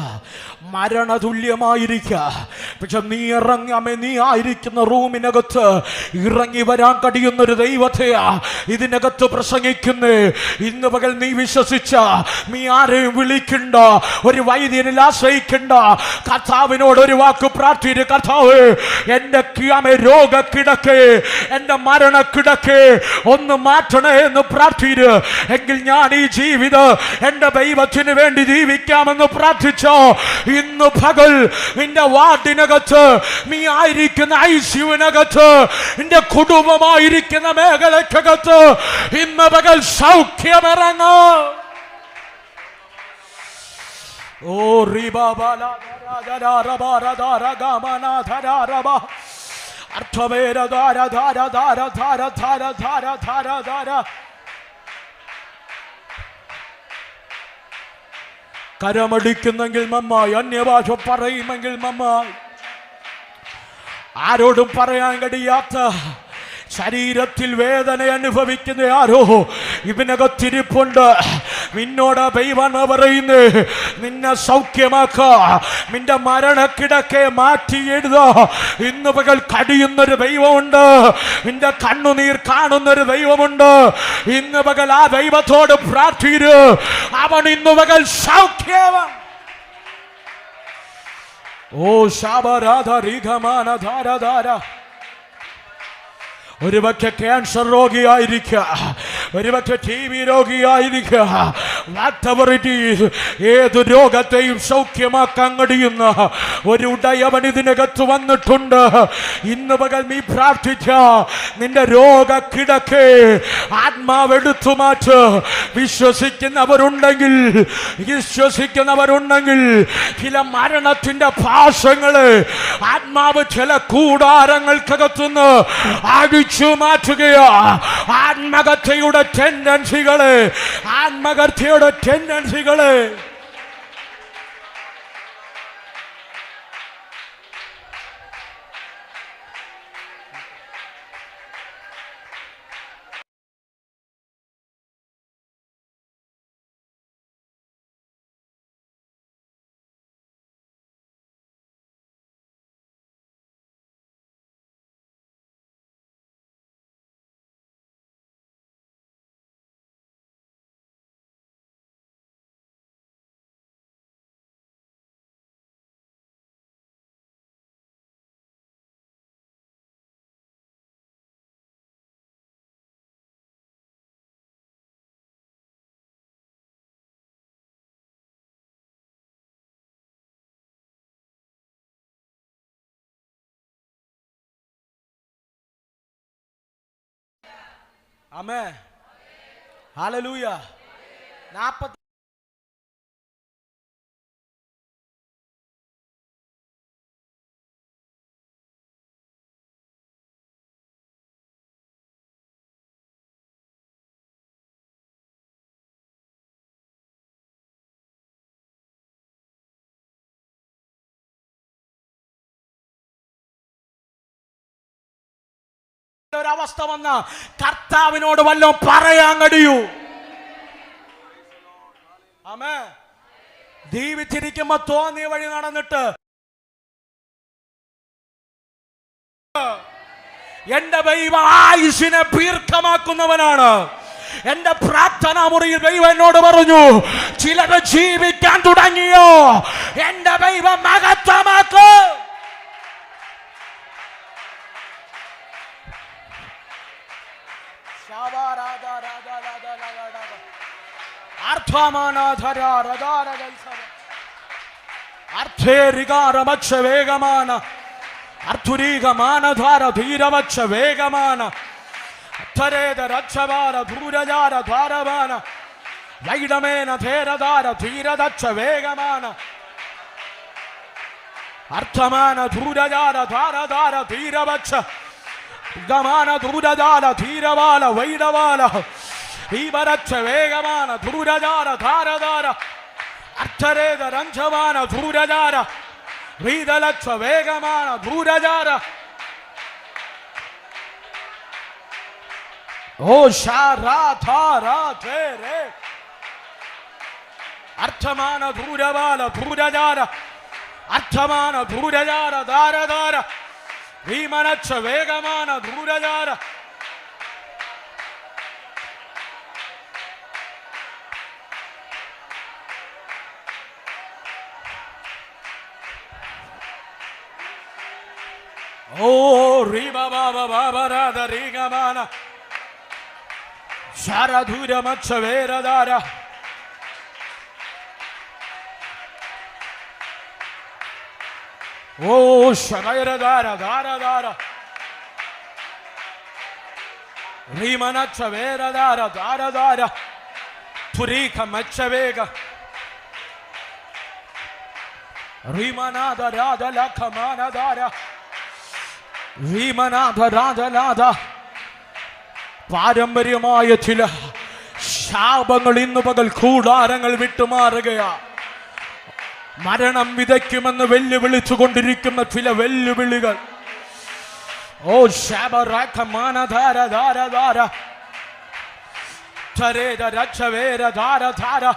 മരണതുല്യമായിരിക്ക. പക്ഷെ നീ നീ ആയിരിക്കുന്ന റൂമിനകത്ത് ഇറങ്ങി വരാൻ കഴിയുന്നൊരു ദൈവത്തെയാ ഇതിനകത്ത് പ്രസംഗിക്കുന്നേ. ഇന്ന് പകൽ നീ വിശ്വസിച്ച നീ ആരെയും വിളിക്കണ്ട, ഒരു വൈദ്യനിൽ ആശ്രയിക്കണ്ട. കർത്താവിനോട് ഒരു വാക്ക് പ്രാർത്ഥിച്ച്, കർത്താവ് എന്റെ രോഗക്കിടക്കെ, എന്റെ മരണക്കിടക്കെ ഒന്ന് മാറ്റണേ എന്ന് പ്രാർത്ഥിച്ച്. എങ്കിൽ ഞാൻ ഈ ജീവിതം എന്റെ ദൈവത്തിന് വേണ്ടി ജീവിക്കാമെന്ന് പ്രാർത്ഥിച്ചോ. ഇന്ന് പകൽ നിന്റെ വാർഡിനകത്ത്, നീ ആയിരിക്കുന്ന ഐസിയുവിനകത്ത്, നിന്റെ കുടുംബമായിരിക്കുന്ന മേഖലക്കകത്ത് ഇന്ന് പകൽ സൗഖ്യമിറങ്ങ. ഓ കരമടിക്കുന്നെങ്കിൽ നന്നായി, അന്യഭാഷ പറയുമെങ്കിൽ നന്നായി. ആരോടും പറയാൻ കഴിയാത്ത ശരീരത്തിൽ വേദന അനുഭവിക്കുന്ന ആരോ ഇതിനകത്തിരിപ്പുണ്ട്. നിന്നോട് ദൈവം പറയുന്നേ, നിന്നെ സൗഖ്യമാക്ക, നിന്റെ മരണക്കിടക്കെ മാറ്റി എഴുതാ. ഇന്ന് പകൽ കടിയുന്നൊരു ദൈവമുണ്ട്, നിന്റെ കണ്ണുനീർ കാണുന്നൊരു ദൈവമുണ്ട്. ഇന്ന് പകൽ ആ ദൈവത്തോട് പ്രാർത്ഥിര്. അവൻ ഇന്ന് പകൽ സൗഖ്യവാൻ. ഓ ശാബരാധ രീഘമാന ധാര ധാര. ഒരുപക്ഷെ ക്യാൻസർ രോഗിയായിരിക്കുക, ഒരുപക്ഷെ TV രോഗിയായിരിക്കുക. ഏത് രോഗത്തെയും സൗഖ്യമാക്കാൻ കഴിയുന്ന ഒരു ഉടയവൻ ഇതിനകത്ത് വന്നിട്ടുണ്ട്. ഇന്ന് പകൽ നീ പ്രാർത്ഥിച്ച നിന്റെ രോഗക്കിടക്കെ ആത്മാവെടുത്തു മാറ്റ്. വിശ്വസിക്കുന്നവരുണ്ടെങ്കിൽ ചില മരണത്തിന്റെ പാശങ്ങള് ആത്മാവ് ചില കൂടാരങ്ങൾക്കകത്തുനിന്ന് അടിച്ചു മാറ്റുകയാ. ആത്മഹത്യയുടെ ടെൻഡൻസികള് ആമേൻ. ഹല്ലേലൂയ. 40 ഒരവസ്ഥ വന്ന കർത്താവിനോട് വല്ലതും പറയാൻ കഴിയൂ? ആമേൻ. ജീവിച്ചിരിക്കുമ്പോ തോന്നിയ വഴി നടന്നിട്ട് എന്റെ ദൈവം ആയുസ്സിനെ ദീർഘമാക്കുന്നവനാണ്. എന്റെ പ്രാർത്ഥനാ മുറിയിൽ ദൈവം എന്നോട് പറഞ്ഞു, ചിലത് ജീവിക്കാൻ തുടങ്ങിയോ എന്റെ ദൈവം മഹത്വമാക്കും. ഗമാന ദൂരജാല ധീരവാല വൈഡവാല ഭീമരക്ഷ വേഗമാന ദൂരജാല ധാരധാര അക്ഷരേത രഞ്ജമാന ദൂരജാര വീതലക്ഷ വേഗമാന ദൂരജാര ഓ ഷാരാധാരേ അർത്ഥമാന ദൂരവാല ദൂരജാര അർത്ഥമാന ദൂരജാര ധാരധാര ഭീമനക്ഷ വേഗമാന ദൂരജാര ഓ റീബാബാബാബരാധ രീഗമാന ശാരധൂരമക്ഷ വേരധാര ഓ ശരധാര ധാരധാര റീമനക്ഷ വേരധാര ധാരധാര തുരീഖ മക്ഷവേഗ റീമനാഥ രാധലഖമാനധാര റീമനാഥ രാധലാഥ. പാരമ്പര്യമായ ചില ശാപങ്ങൾ ഇന്നു പകൽ കൂടാരങ്ങൾ വിട്ടുമാറുകയാ. മരണം വിതയ്ക്കുമെന്ന് വെല്ലുവിളിച്ചു കൊണ്ടിരിക്കുന്ന ചില വെല്ലുവിളികൾ ഓ ശാപരാഖമാനധാര ധാരധാര ധരേത രക്ഷവേര ധാരധാര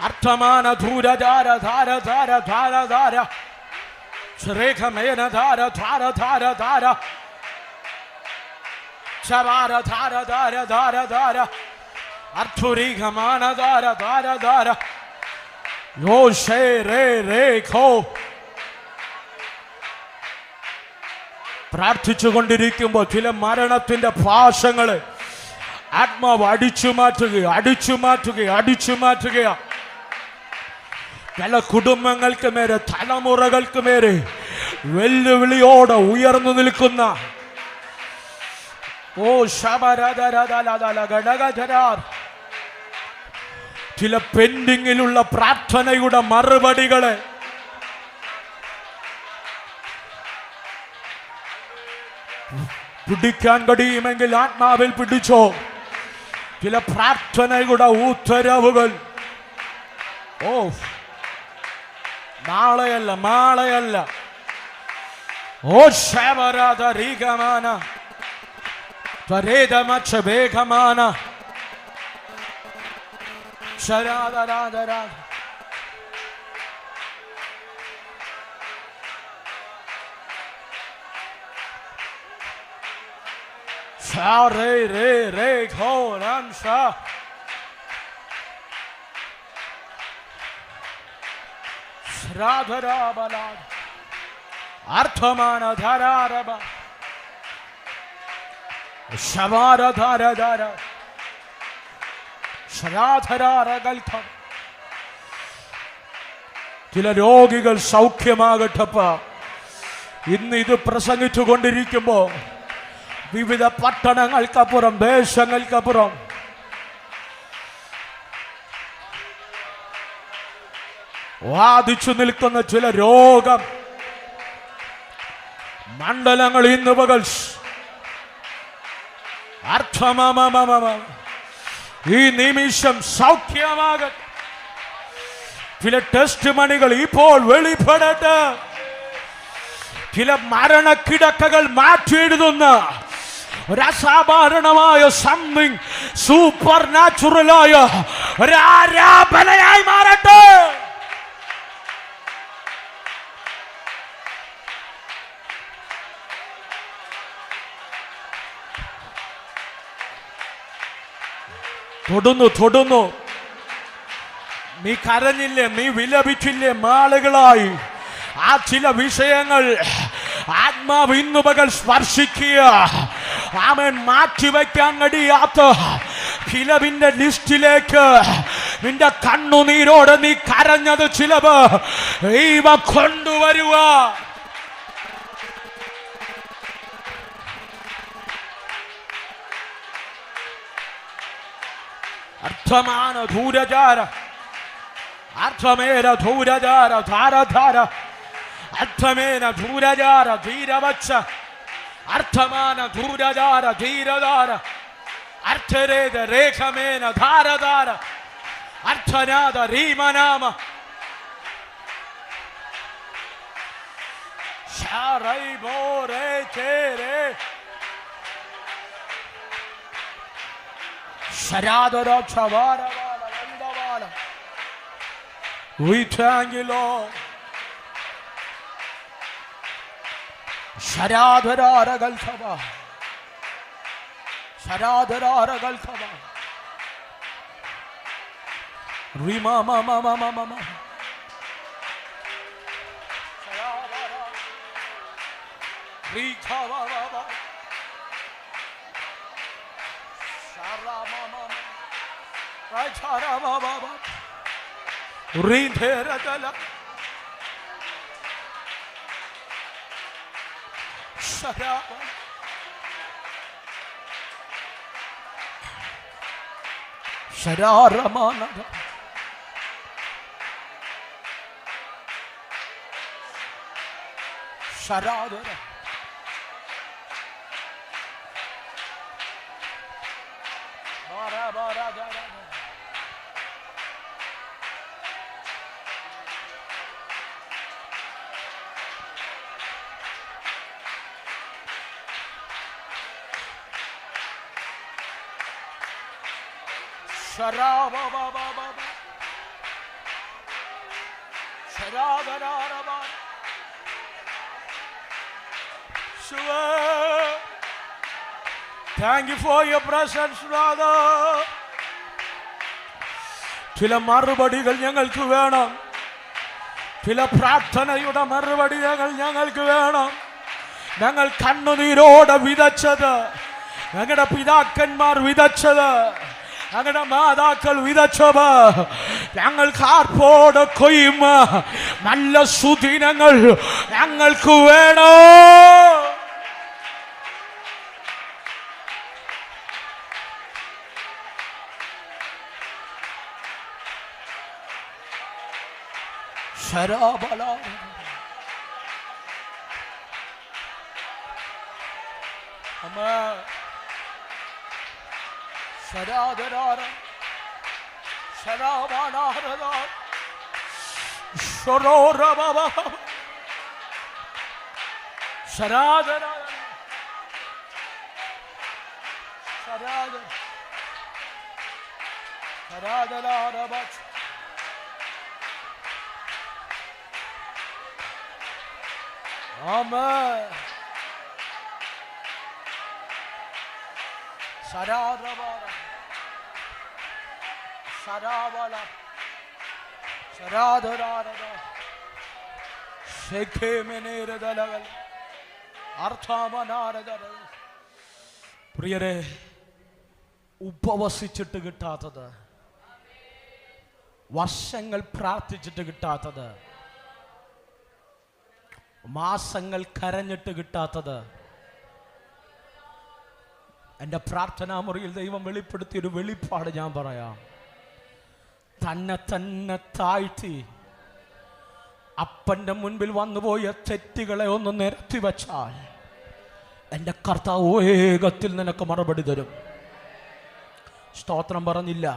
അർത്ഥമാന ധൂരധാര ധാരധാര ധാരധാര ശ്രേഖമേന ധാര ധാരധാര ധാര ശവാര ധാരധാര ധാരധാര അർത്ഥുരീഖമാനധാര ധാരധാര യോ ശേ രേ രേ ഖോ. പ്രാർത്ഥിച്ചു കൊണ്ടിരിക്കുമ്പോൾ ചില മരണത്തിന്റെ പാശങ്ങള് ആത്മാവ് അടിച്ചു മാറ്റുകയാ. പല കുടുംബങ്ങൾക്ക് മേലെ തലമുറകൾക്ക് മേലെ വെല്ലുവിളിയോടെ ഉയർന്നു നിൽക്കുന്ന ഓ ശബരധരധരധരഘടകധരാർ ചില പെൻഡിങ്ങിലുള്ള പ്രാർത്ഥനയുടെ മറുപടികളെ പിടിക്കാൻ കഴിയുമെങ്കിൽ ആത്മാവിൽ പിടിച്ചോ. ചില പ്രാർത്ഥനയുടെ ഉത്തരവുകൾ ഓ നാളെയല്ല ഓ ശബരധ രീഗമാന ത്വരേതമക്ഷ വേഗമാന ശരാധരാധരാധ ഷാ രേ രേ രേ ഘോ രാം ഷാ ശ്രാധരാബലാധ അർത്ഥമാന ധാരാരബ ശവാരധാരധാര ശ്രാധരാരകൽഥം. ചില രോഗികൾ സൗഖ്യമാകട്ടപ്പ. ഇന്ന് ഇത് പ്രസംഗിച്ചു കൊണ്ടിരിക്കുമ്പോ വിവിധ പട്ടണങ്ങൾക്കപ്പുറം, ദേശങ്ങൾക്കപ്പുറം വാദിച്ചു നിൽക്കുന്ന ചില രോഗം മണ്ഡലങ്ങൾ ഇന്ന് പകൽ ഈ നിമിഷം സൗഖ്യമാകട്ടെ. ചില ടെസ്റ്റ് മണികൾ ഇപ്പോൾ വെളിപ്പെടട്ടെ. ചില മരണക്കിടക്കകൾ മാറ്റിയെഴുതുന്ന ഒരു അസാധാരണമായ സംതിങ്, സൂപ്പർ നാച്ചുറലായ ഒരു ആരാധനയായി മാറട്ടെ. തൊടുന്നു. നീ കരഞ്ഞില്ലേ, നീ വിലപിച്ചില്ലേ നാളുകളായി? ആ ചില വിഷയങ്ങൾ ആത്മാവ് ഇന്നു പകൽ സ്പർശിക്കുക. അവൻ മാറ്റിവെക്കാൻ കഴിയാത്ത ചിലവിന്റെ ലിസ്റ്റിലേക്ക് നിന്റെ കണ്ണുനീരോടെ നീ കരഞ്ഞത് ചിലവ് ദൈവ കൊണ്ടുവരുക. അർത്ഥമാന ധൂരജാര, അർത്ഥമേന ധൂരജാര ധാരധാര, അർത്ഥമേന ധൂരജാര ധീരവച്ച, അർത്ഥമാന ധൂരജാര ധീരധാര, അർത്ഥരേത രേഖമേന ധാരധാര, അർത്ഥനാഥ രീമനാമ ശാരൈ ബോരേ ചേരേ We thank you, Lord. Sharadhara Galthaba, Sharadhara Galthaba, Rima Mama Mama Mama, Sharadhara, Rika Baba, Sharama Mama, Rachara Baba, Rindhera Dala, Sharaba, Shararamana, Sharadara, Bara Bara Dara. Sharaba Baba Baba, Sharaba Raba, Shiva. Thank you for your presence, brother. ചില മറുപടികൾ ഞങ്ങൾക്ക് വേണം. ചില പ്രാർത്ഥനയുടെ മറുപടികൾ ഞങ്ങൾക്ക് വേണം. ഞങ്ങൾ കണ്ണുനീരോടെ വിതച്ചത്, ഞങ്ങളുടെ പിതാക്കന്മാർ വിതച്ചത്, ഞങ്ങളുടെ മാതാക്കൾ വിതച്ചത്, ഞങ്ങൾ കാർപ്പോടെ കൊയ്യുന്ന നല്ല സുദിനങ്ങൾ ഞങ്ങൾക്ക് വേണോ? ശരാബല അമ്മ ശരാദരാര ശരാബാനാരദ ശരോരബബ ശരാദരാര ശരാദ ശരാദരാരബ Amen. Sarabala, Sarabala, Saradharada, Sheke Meneradalagal, Arthamanarada. പ്രിയരെ, ഉപവസിച്ചിട്ട് കിട്ടാത്തത്, വർഷങ്ങൾ പ്രാർത്ഥിച്ചിട്ട് കിട്ടാത്തത്, മാസങ്ങൾ കരഞ്ഞിട്ട് കിട്ടാത്തത്, എൻ്റെ പ്രാർത്ഥനാ മുറിയിൽ ദൈവം വെളിപ്പെടുത്തിയൊരു വെളിപ്പാട് ഞാൻ പറയാം. തന്നെ തന്നെ താഴ്ത്തി അപ്പൻ്റെ മുൻപിൽ വന്നുപോയ തെറ്റുകളെ ഒന്ന് നിരത്തി വച്ചാൽ എൻ്റെ കർത്താവ് വേഗത്തിൽ നിനക്ക് മറുപടി തരും. സ്തോത്രം പറഞ്ഞില്ല.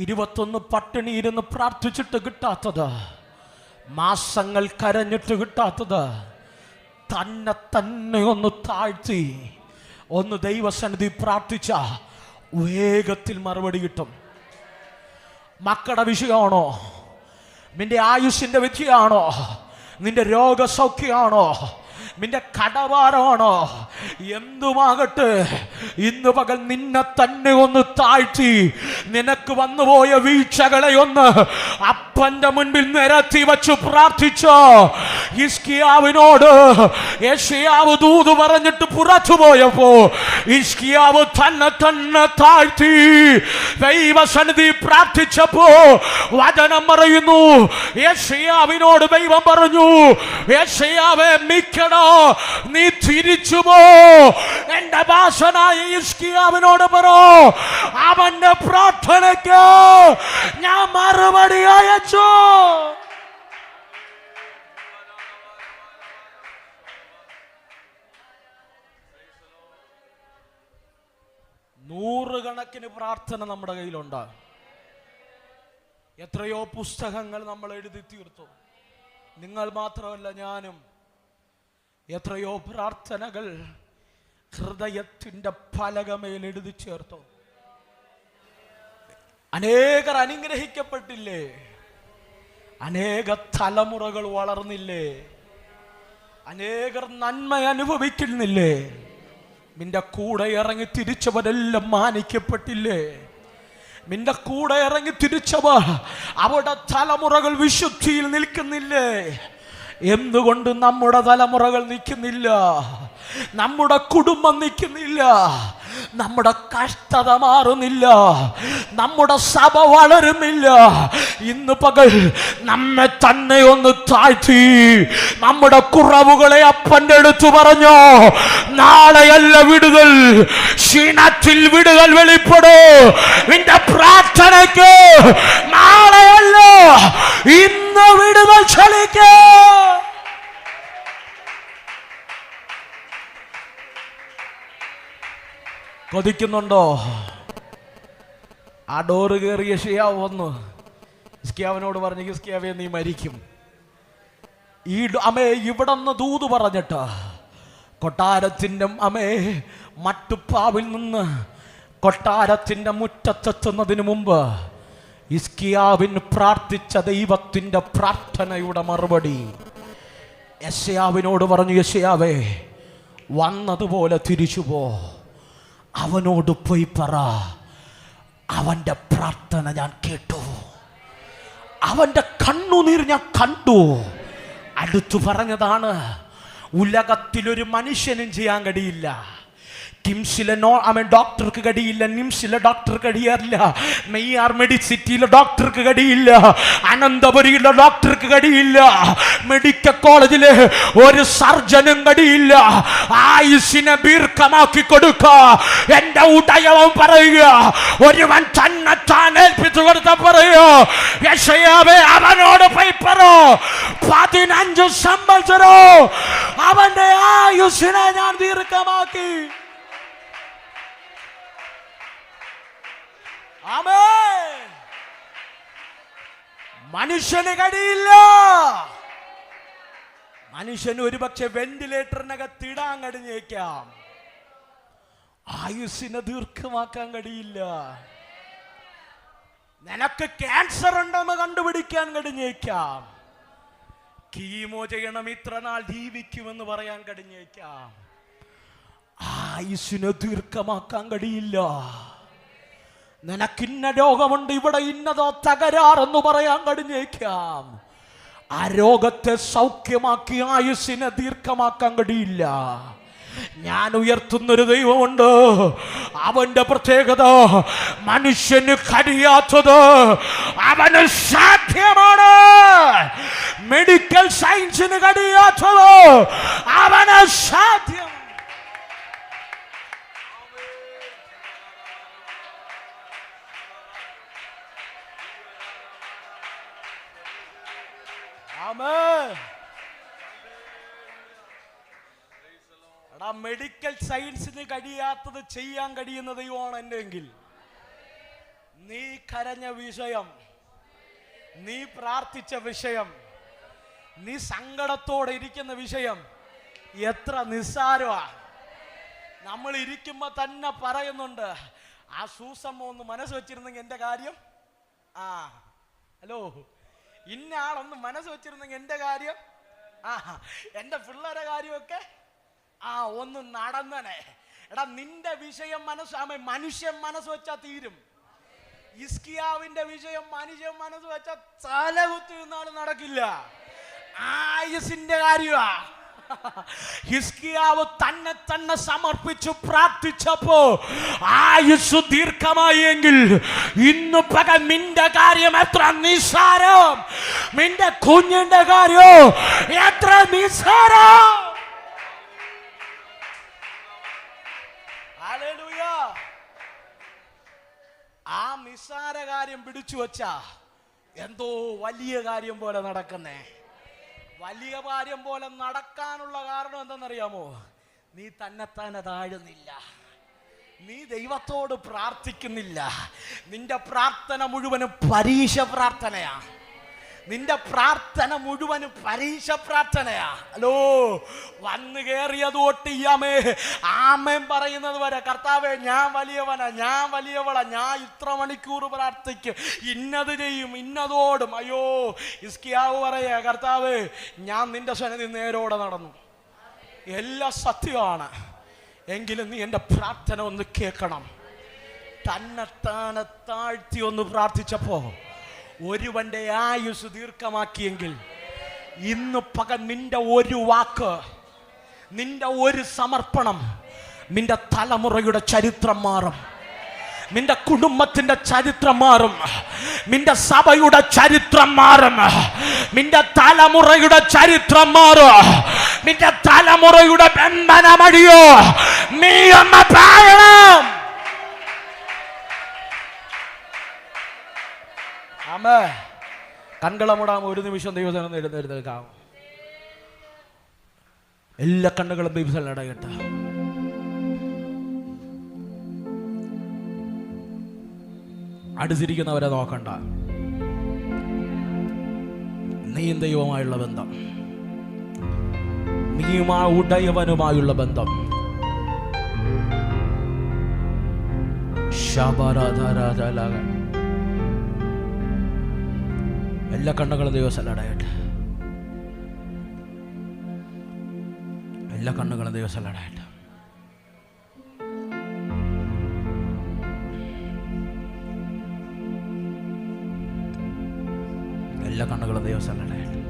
21 പട്ടിണി ഇരുന്ന് പ്രാർത്ഥിച്ചിട്ട് കിട്ടാത്തത്, മാസങ്ങൾ കരഞ്ഞിട്ട് കിട്ടാത്തത്, തന്നെ തന്നെ ഒന്ന് താഴ്ത്തി ഒന്ന് ദൈവസന്നിധി പ്രാർത്ഥിച്ച വേഗത്തിൽ മറുപടി കിട്ടും. മക്കളുടെ വിഷയമാണോ, നിന്റെ ആയുഷിന്റെ വിധിയാണോ, നിന്റെ രോഗസൗഖ്യമാണോ, നിന്റെ കടഭാരമാണോ, എന്തുമാകട്ടെ, ഇന്ന് പകൽ നിന്നെ തന്നെ ഒന്ന് താഴ്ത്തി നിനക്ക് വന്നുപോയ വീഴ്ചകളെ ഒന്ന് അപ്പന്റെ മുൻപിൽ നിരത്തി വച്ച് പ്രാർത്ഥിച്ചോ. ഹിസ്കിയാവിനോട് യെശയ്യാവ് ദൂത് പറഞ്ഞിട്ട് പുറത്തു പോയപ്പോ ഹിസ്കിയാവ് തന്നെ തന്നെ താഴ്ത്തി ദൈവസന്നിധി പ്രാർത്ഥിച്ചപ്പോ വചനം പറയുന്നു, യെശയ്യാവിനോട് ദൈവം പറഞ്ഞു, യെശയ്യാവേ മിക്കടോ, നീ തിരിച്ചു പോ. എന്റെ ഭാഷനായ ഹിസ്കിയാവിനോട് പറ, അവന്റെ പ്രാർത്ഥനയ്ക്ക് ഞാൻ മറുപടി അയച്ചു. നൂറുകണക്കിന് പ്രാർത്ഥന നമ്മുടെ കയ്യിലുണ്ട്. എത്രയോ പുസ്തകങ്ങൾ നമ്മൾ എഴുതി തീർത്തു. നിങ്ങൾ മാത്രമല്ല, ഞാനും. എത്രയോ പ്രാർത്ഥനകൾ ഹൃദയത്തിന്റെ പലകമേൽ എഴുതി ചേർത്തു. അനേകർ അനുഗ്രഹിക്കപ്പെട്ടില്ലേ? അനേക തലമുറകൾ വളർന്നില്ലേ? അനേകർ നന്മ അനുഭവിക്കുന്നില്ലേ? നിന്റെ കൂടെ ഇറങ്ങി തിരിച്ചവരെല്ലാം മാനിക്കപ്പെട്ടില്ലേ? നിന്റെ കൂടെ ഇറങ്ങി തിരിച്ചവർ അവരുടെ തലമുറകൾ വിശുദ്ധിയിൽ നിൽക്കുന്നില്ലേ? എന്തുകൊണ്ട് നമ്മുടെ തലമുറകൾ നിൽക്കുന്നില്ല? നമ്മുടെ കുടുംബം നിൽക്കുന്നില്ല? നമ്മുടെ കഷ്ടത മാറുന്നില്ല? നമ്മുടെ സഭ വളരുന്നില്ല? ഇന്ന് പകൽ നമ്മെ തന്നെ ഒന്ന് താഴ്ത്തി നമ്മുടെ കുറവുകളെ അപ്പന്റെ അടുത്ത് പറഞ്ഞോ. നാളെയല്ല വിടുതൽ, ക്ഷീണത്തിൽ വിടുതൽ വെളിപ്പെടൂ. നിന്റെ പ്രാർത്ഥനയ്ക്ക് നാളെയല്ല ഇന്ന് വിടുതൽ ചലിക്കേ. കൊതിക്കുന്നുണ്ടോ? ആ ഡോറ് കയറി യെശയ്യാവ് വന്നു ഹിസ്കിയാവിനോട് പറഞ്ഞു, ഹിസ്കിയാവേ നീ മരിക്കും. ഈ അമേ ഇവിടെ നിന്ന് ദൂത് പറഞ്ഞിട്ട് കൊട്ടാരത്തിൻ്റെ അമേ മട്ടുപ്പാവിൽ നിന്ന് കൊട്ടാരത്തിൻ്റെ മുറ്റത്തെത്തുന്നതിന് മുമ്പ് ഹിസ്കിയാവിന് പ്രാർത്ഥിച്ച ദൈവത്തിൻ്റെ പ്രാർത്ഥനയുടെ മറുപടി യെശയ്യാവിനോട് പറഞ്ഞു, യെശയ്യാവേ വന്നതുപോലെ തിരിച്ചു പോ. അവനോട് പോയി പറ, അവന്റെ പ്രാർത്ഥന ഞാൻ കേട്ടു, അവന്റെ കണ്ണുനീർ ഞാൻ കണ്ടു. അടുത്തു പറഞ്ഞതാണ്, ഉലകത്തിലൊരു മനുഷ്യനും ചെയ്യാൻ കഴിയില്ല. കിംസിലെ ഡോക്ടർക്ക് കഴിയില്ല, നിംസിലെ ഡോക്ടർക്ക് കഴിയാറില്ല, നെയ്യാർ മെഡിസിറ്റിയിലെ ഡോക്ടർക്ക് കഴിയില്ല, അനന്തപുരിയിലെ ഡോക്ടർക്ക് കഴിയില്ല, മെഡിക്കൽ കോളേജിലെ ഒരു സർജനും കഴിയില്ല. ആയുസിനെ ദീർഘമാക്കി കൊടുക്ക. എന്റെ ഉടയവൻ പറയുക, ഒരുവൻ തന്നെത്താൻ ഏൽപ്പിച്ചു കൊടുത്ത പറയുക, യെശയ്യാവേ അവനോട് പോയി പറ, 15 സംവത്സരം അവന്റെ ആയുസിനെ ഞാൻ ദീർഘമാക്കി. മനുഷ്യന് കഴിയില്ല. മനുഷ്യന് ഒരുപക്ഷെ വെന്റിലേറ്ററിനകത്ത് ഇടാൻ കഴിഞ്ഞേക്കാം, ആയുസ്സിനെ ദീർഘമാക്കാൻ കഴിയില്ല. നിനക്ക് ക്യാൻസർ ഉണ്ടെന്ന് കണ്ടുപിടിക്കാൻ കഴിഞ്ഞേക്കാം, കീമോ ചെയ്യണം ഇത്ര നാൾ ജീവിക്കുമെന്ന് പറയാൻ കഴിഞ്ഞേക്കാം, ആയുസ്സിനെ ദീർഘമാക്കാൻ കഴിയില്ല. നിനക്കിന്ന രോഗമുണ്ട്, ഇവിടെ ഇന്നതോ തകരാറെന്ന് പറയാൻ കഴിഞ്ഞേക്കാം, ആ രോഗത്തെ സൗഖ്യമാക്കി ആയുസ്സിനെ ദീർഘമാക്കാൻ കഴിയില്ല. ഞാൻ ഉയർത്തുന്നൊരു ദൈവമുണ്ട്, അവന്റെ പ്രത്യേകത മനുഷ്യന് കഴിയാത്തത് അവന് സാധ്യമാണ്. മെഡിക്കൽ സയൻസിന് കഴിയാത്തത് അവന് സാധ്യം. ആമേൻ. എടാ, മെഡിക്കൽ സയൻസിന് കഴിയാത്തത് ചെയ്യാൻ കഴിയുന്ന ദൈവമാണ് എന്നെങ്കിൽ, നീ കരഞ്ഞ വിഷയം, നീ പ്രാർത്ഥിച്ച വിഷയം, നീ സങ്കടത്തോടെ ഇരിക്കുന്ന വിഷയം എത്ര നിസ്സാരമാ. നമ്മൾ ഇരിക്കുമ്പോ തന്നെ പറയുന്നുണ്ട്, ആ സൂസമ്മ ഒന്ന് മനസ്സ് വെച്ചിരുന്നെങ്കിൽ എന്റെ കാര്യം, ഹലോ, ഇന്ന ആളൊന്ന് മനസ്സ് വെച്ചിരുന്നെങ്കിൽ എന്റെ കാര്യം, എന്റെ പിള്ളേരെ കാര്യമൊക്കെ ഒന്ന് നടന്നനെ. എടാ, നിന്റെ വിഷയം മനുഷ്യൻ മനസ്സ് വെച്ചാ തീരും. ഹിസ്കിയാവിന്റെ വിഷയം മനുഷ്യൻ മനസ്സ് വെച്ചാൽ തലകുത്തി നിന്നാലും നടക്കില്ല. ആയുസിന്റെ കാര്യമാ. ഹിസ്കിയാവ് തന്നെ സമർപ്പിച്ചു പ്രാർത്ഥിച്ചപ്പോ ആയുസ് ദീർഘമായി എങ്കിൽ, ഇന്ന് പകൽ നിന്റെ കാര്യം എത്ര നിസ്സാരം, നിന്റെ കുഞ്ഞിന്റെ കാര്യം എത്ര നിസ്സാരം. ഹല്ലേലൂയ. ആ നിസ്സാര കാര്യം പിടിച്ചു വച്ചാ എന്തോ വലിയ കാര്യം പോലെ നടക്കുന്നേ. വലിയ കാര്യം പോലെ നടക്കാനുള്ള കാരണം എന്തെന്നറിയാമോ? നീ തന്നെത്താനെ താഴുന്നില്ല, നീ ദൈവത്തോട് പ്രാർത്ഥിക്കുന്നില്ല. നിന്റെ പ്രാർത്ഥന മുഴുവനും പരീക്ഷ പ്രാർത്ഥനയാ. നിന്റെ പ്രാർത്ഥന മുഴുവനും പരീക്ഷ പ്രാർത്ഥനയാ. ഹലോ, വന്നു കയറിയത് തൊട്ട് ആമേൻ പറയുന്നത് വരെ, കർത്താവേ ഞാൻ വലിയവനാ, ഞാൻ വലിയവളാ, ഞാൻ ഇത്ര മണിക്കൂർ പ്രാർത്ഥിക്കും, ഇന്നത് ചെയ്യും, ഇന്നതോടും. അയ്യോ, ഹിസ്കിയാവ് പറയാ, കർത്താവേ ഞാൻ നിന്റെ സന്നിധി നേരോടെ നടന്നു, എല്ലാം സത്യമാണ്, എങ്കിലും നീ എൻ്റെ പ്രാർത്ഥന ഒന്ന് കേൾക്കണം. തന്നെത്താനെ താഴ്ത്തി ഒന്ന് പ്രാർത്ഥിച്ചപ്പോ ഒരുവന്റെ ആയുസ് ദീർഘമാക്കിയെങ്കിൽ, ഇന്ന് പകൽ നിന്റെ ഒരു വാക്ക്, നിന്റെ ഒരു സമർപ്പണം നിന്റെ തലമുറയുടെ ചരിത്രം മാറും, നിന്റെ കുടുംബത്തിന്റെ ചരിത്രം മാറും, നിന്റെ സഭയുടെ ചരിത്രം മാറും, നിന്റെ തലമുറയുടെ ചരിത്രം മാറും, നിന്റെ തലമുറയുടെ ബന്ധനമടിയോ നീ ഒന്ന് പറയണം. കൺകളമുടാം ഒരു നിമിഷം ദൈവസനം എഴുന്നേൽക്കാം. എല്ലാ കണ്ണുകളും ദൈവസനം അടയട്ടെ. അടുത്തിരിക്കുന്നവരെ നോക്കണ്ട. നീയും ദൈവമായുള്ള ബന്ധം, നീയുമാ ഉടയവനുമായുള്ള ബന്ധം, എല്ലാ കണ്ണുകളും ദൈവസ്ഥലം അടയട്ടെ. എല്ലാ കണ്ണുകളും ദൈവസ്ഥലം അടയട്ടെ. എല്ലാ കണ്ണുകളും ദൈവസ്ഥലം അടയട്ടെ.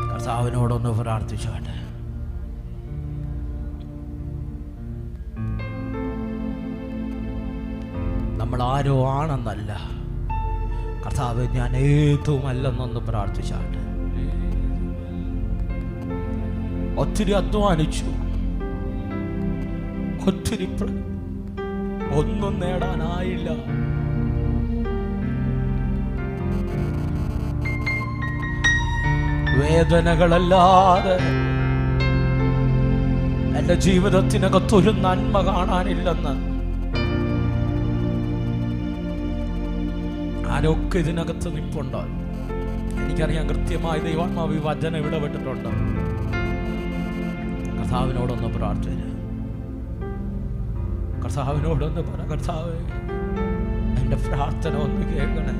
കർത്താവിനോടൊന്ന് പ്രാർത്ഥിച്ചോട്ടെ. നമ്മൾ ആരോ ആണെന്നല്ല, കർത്താവ് ഞാൻ ഏതുമല്ലെന്നൊന്ന് പ്രാർത്ഥിച്ചാട്ടെ. ഒത്തിരി അധ്വാനിച്ചു, ഒത്തിരി ഒന്നും നേടാനായില്ല. വേദനകളല്ലാതെ എൻ്റെ ജീവിതത്തിനകത്തൊരു നന്മ കാണാനില്ലെന്ന് ആരൊക്കെ ഇതിനകത്ത് നിൽപ്പുണ്ടോ? എനിക്കറിയാം കൃത്യമായി ദൈവാത്മാവ് ഈ വചനം ഇടപെട്ടിട്ടുണ്ട്. കർത്താവിനോടൊന്ന് പ്രാർത്ഥന, കർത്താവിനോടൊന്ന് പറ, കർത്താവ് എൻ്റെ പ്രാർത്ഥന ഒന്ന് കേൾക്കണേ.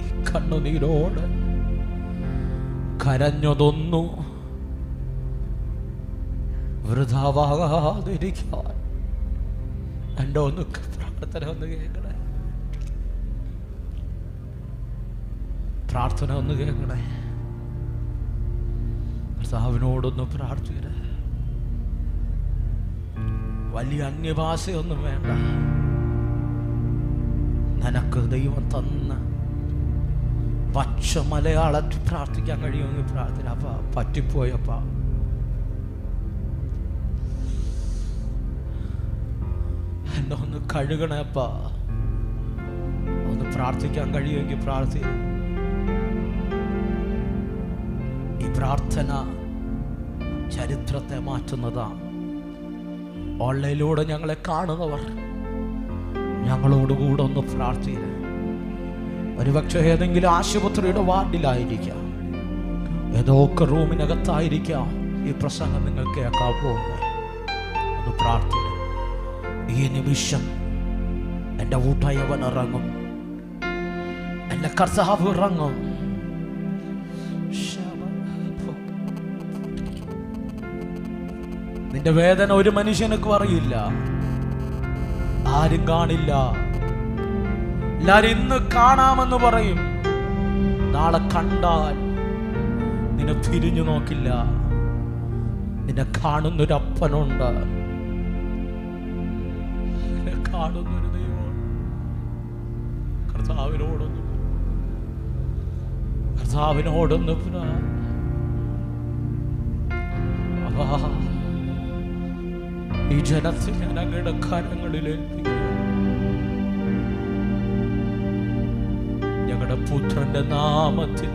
ഈ കണ്ണുനീരോട് കരഞ്ഞതൊന്നു വൃഥാവാകാതിരിക്കാൻ എൻ്റെ ഒന്ന് പ്രാർത്ഥന ഒന്ന് കേൾക്കണേ. പ്രാർത്ഥന ഒന്ന് കേൾക്കണേ. കർത്താവിനോടൊന്ന് പ്രാർത്ഥിക്കണേ. വലിയ അന്യഭാഷയൊന്നും വേണ്ട. നിനക്ക് ദൈവം തന്ന പച്ച മലയാളത്തിൽ പ്രാർത്ഥിക്കാൻ കഴിയുമെങ്കിൽ പ്രാർത്ഥന. അപ്പാ പറ്റിപ്പോയപ്പാ, എന്നെ ഒന്ന് കഴുകണേപ്പാ. ഒന്ന് പ്രാർത്ഥിക്കാൻ കഴിയുമെങ്കിൽ പ്രാർത്ഥി. ഈ പ്രാർത്ഥന ചരിത്രത്തെ മാറ്റുന്നതാണ്. ഓൺലൈനിലൂടെ ഞങ്ങളെ കാണുന്നവർ ഞങ്ങളോടുകൂടെ ഒന്ന് പ്രാർത്ഥിക്കുക. ഒരുപക്ഷെ ഏതെങ്കിലും ആശുപത്രിയുടെ വാർഡിലായിരിക്കാം, ഏതൊക്കെ റൂമിനകത്തായിരിക്കാം ഈ പ്രസംഗം നിങ്ങൾ കേൾക്കാൻ പോകുന്നത്. ഒന്ന് പ്രാർത്ഥിക്കുക. ഈ നിമിഷം എൻ്റെ ഊട്ടയവൻ ഇറങ്ങും, എൻ്റെ കർത്താവ് ഇറങ്ങും. നിന്റെ വേദന ഒരു മനുഷ്യനക്കും അറിയില്ല, ആരും കാണില്ല. എല്ലാരും ഇന്ന് കാണാമെന്ന് പറയും, നാളെ കണ്ടാൽ നിന്നെ തിരിഞ്ഞു നോക്കില്ല. നിന്നെ കാണുന്നൊരപ്പനുണ്ട്, നിന്നെ കാണുന്നൊരു ദൈവമുണ്ട്. കർത്താവിനോടൊന്ന് ഈ ജനത്തെ ഞാൻ അങ്ങയുടെ കരങ്ങളിൽ ഏൽപ്പിക്കുക. ഞങ്ങളുടെ പുത്രന്റെ നാമത്തിൽ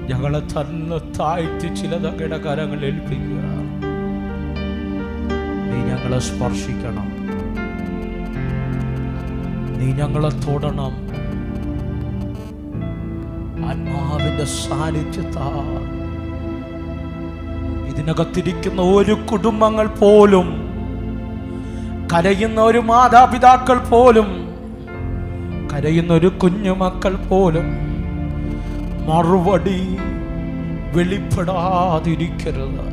ഞങ്ങളെ തന്നെ താഴ്ത്തി ചിലത് അങ്ങയുടെ കരങ്ങളിൽ ഏൽപ്പിക്കുക. നീ ഞങ്ങളെ സ്പർശിക്കണം, നീ ഞങ്ങളെ തൊടണം. ആത്മാവിന്റെ സാന്നിധ്യത്താൽ ഇതിനകത്തിരിക്കുന്ന ഒരു കുടുംബങ്ങൾ പോലും, കരയുന്ന ഒരു മാതാപിതാക്കൾ പോലും, കരയുന്ന ഒരു കുഞ്ഞുമക്കൾ പോലും മറുപടി വെളിപ്പെടാതിരിക്കരുത്.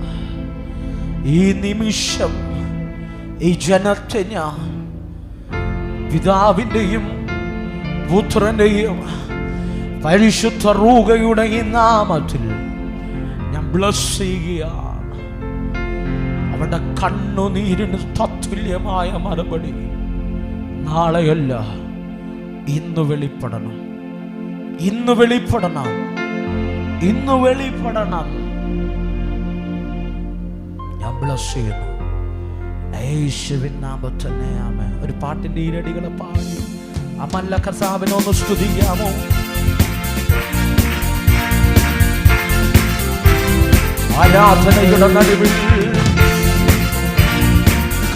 ഈ നിമിഷം ഈ ജനത്തെ ഞാൻ പിതാവിൻ്റെയും പുത്രൻ്റെയും പരിശുദ്ധ റൂഹയുടെ ഈ നാമത്തിൽ ഞാൻ ബ്ലസ് ചെയ്യുകയാണ്. അവരുടെ കണ്ണുനീരിന് തത്തുല്യമായ മറുപടി നാളെയല്ല, ഇന്ന് വെളിപ്പെടണം, ഇന്ന് വെളിപ്പെടണം, ഇന്ന് വെളിപ്പെടണം. ഞാൻ ബ്ലസ് ചെയ്യുന്നു യേശുവിൻ നാമത്തിൽ തന്നെ, ആമേൻ. ഒരു പാട്ടിന്റെ ഈരടികളെ പാടി അമല്ല കർത്താവിനൊന്ന് സ്തുതിക്കാമോ? ആരാധനയുടെ നടുവിൽ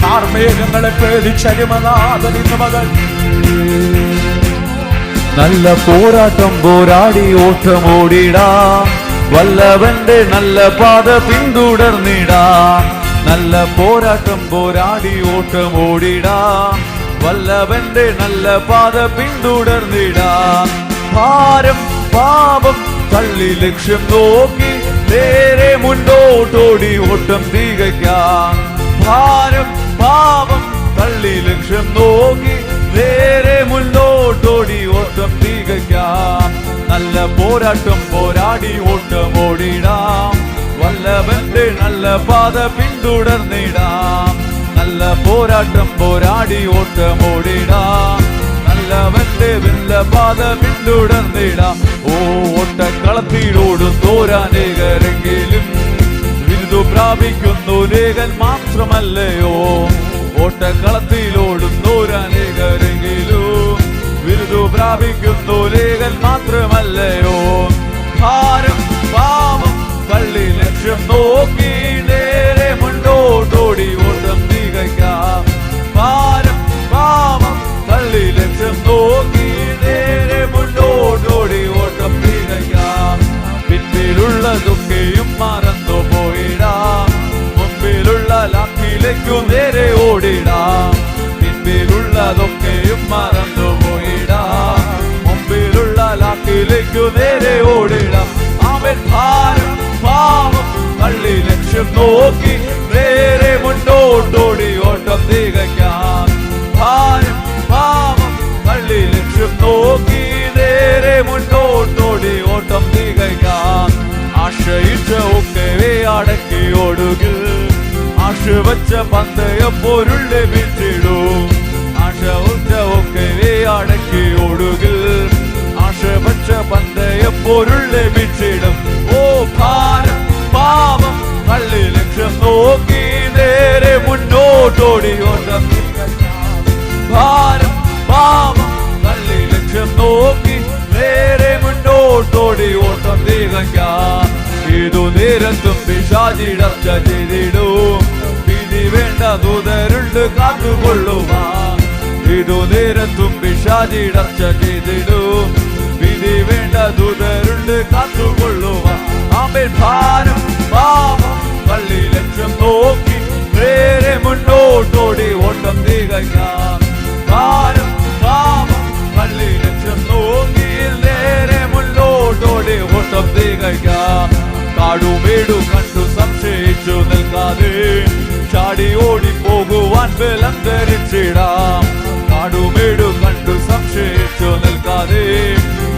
കാർമേഘങ്ങളെ പേടിച്ചരിമനാഥനിന്റെ മകൾ നല്ല പോരാട്ടം പോരാടി ഓട്ടമോടിടാ, വല്ലവന്റെ നല്ല പാത പിന്തുടർന്നിടാ. നല്ല പോരാട്ടം പോരാടി ഓട്ടമോടിടാ, വല്ലവന്റെ നല്ല പാത പിന്തുടർന്നിടാ. ഭാരം പാപം തള്ളി ലക്ഷ്യം നോക്കി നേരെ മുന്നോട്ടോടി ഓട്ടം തികയ്ക്കാം. ഭാരം പാപം തള്ളി ലക്ഷ്യം നോക്കി നേരെ മുന്നോട്ടോടി ഓട്ടം തികയ്ക്കാം. നല്ല പോരാട്ടം പോരാടി ഓട്ടമോടിടാം, വല്ലവന്റെ നല്ല പാത പിന്തുടർന്നിടാം. നല്ല പോരാട്ടം പോരാടി ഓട്ടമോടിടാം, നല്ലവന്റെ നല്ല പാത പിന്തുടർന്നിടാം. ഓട്ടക്കളത്തിലോടും തോരാനേകരെങ്കിലും വിരുദു പ്രാപിക്കുന്നു ലേഖൻ മാത്രമല്ലയോ. ഓട്ടക്കളത്തിലോടും തോരാനേകരെങ്കിലും വിരുദു പ്രാപിക്കുന്നു ലേഖൻ മാത്രമല്ലയോ. ഭാരം പാപം തള്ളി ലക്ഷ്യം നോക്കി നേരെ മുന്നോട്ടോടി ഓട്ടം തികയ്ക്കാം. ഭാരം പാപം തള്ളി ലക്ഷ്യം നോക്കി നേരെ മുന്നോട്ടോടി ഓട്ടം തികയ്ക്കാം. പിന്നിലുള്ളതൊക്കെയും മറന്നു പോയിടാം, മുമ്പിലുള്ള ലക്ഷ്യത്തിലേക്കു നേരെ ഓടിടാം. പിന്നിലുള്ളതൊക്കെയും മറന്നു പോയിടാം, മുമ്പിലുള്ള ലക്ഷ്യത്തിലേക്കു നേരെ ഓടിടാം. അവൻ ഭാരം പാപം തള്ളി ലക്ഷ്യം നോക്കി നേരെ മുന്നോട്ടോടി ഓട്ടം തികയ്ക്കാം. ഭാരം പാപം തള്ളി ലക്ഷ്യം നോക്കി നേരെ മുന്നോട്ടോടി ഓട്ടം തികയ്ക്കാം. ആശ്രയിച്ച ഒക്കവേ അടക്കി ഓടുകിൽ, ആശ വച്ച പന്തയം പൊരുൾ ലഭിച്ചിടും. ആശ ഒക്കവേ അടക്കി ഓടുകിൽ ആശവച്ച പന്തയ പൊരുൾ ലഭിച്ചിടും. ഓ ഭാരം പാപം തള്ളി ലക്ഷ്യം നോക്കി നേരെ മുന്നോട്ടോടി ഓട്ടം. ഭാരം പാപം തള്ളി ലക്ഷ്യം നോക്കി നേരെ മുന്നോട്ടോടി ഓട്ടം തികയ്ക്കാം. ഏതു നേരത്തും പിശാചിടർച്ച ചെയ്തിടും. വിധി വേണ്ട ദൂതരുണ്ട് കാത്തുകൊള്ളുവാൻ. ഏതു നേരത്തും പിശാചിടർച്ച ചെയ്തിടും. വിധി വേണ്ട ദൂതരുണ്ട് കാത്തുകൊള്ളുവാൻ. ആമേൻ. ഭാരം പാപം തള്ളി ലക്ഷ്യം നോക്കി നേരെ മുന്നോട്ടോടി ഓട്ടം തികയ്ക്കാം. ഭാരം പാപം തള്ളി ലക്ഷ്യം നോക്കി നേരെ മുന്നോട്ടോടി ഓട്ടം തികയ്ക്കാം. കാടുമേടും കണ്ടു സംശയിച്ചു നിൽക്കാതെ ചാടി ഓടി പോകുവാൻ ബലം ധരിച്ചിടാം. കാടുമേടും കണ്ടു സംശയിച്ചു നിൽക്കാതെ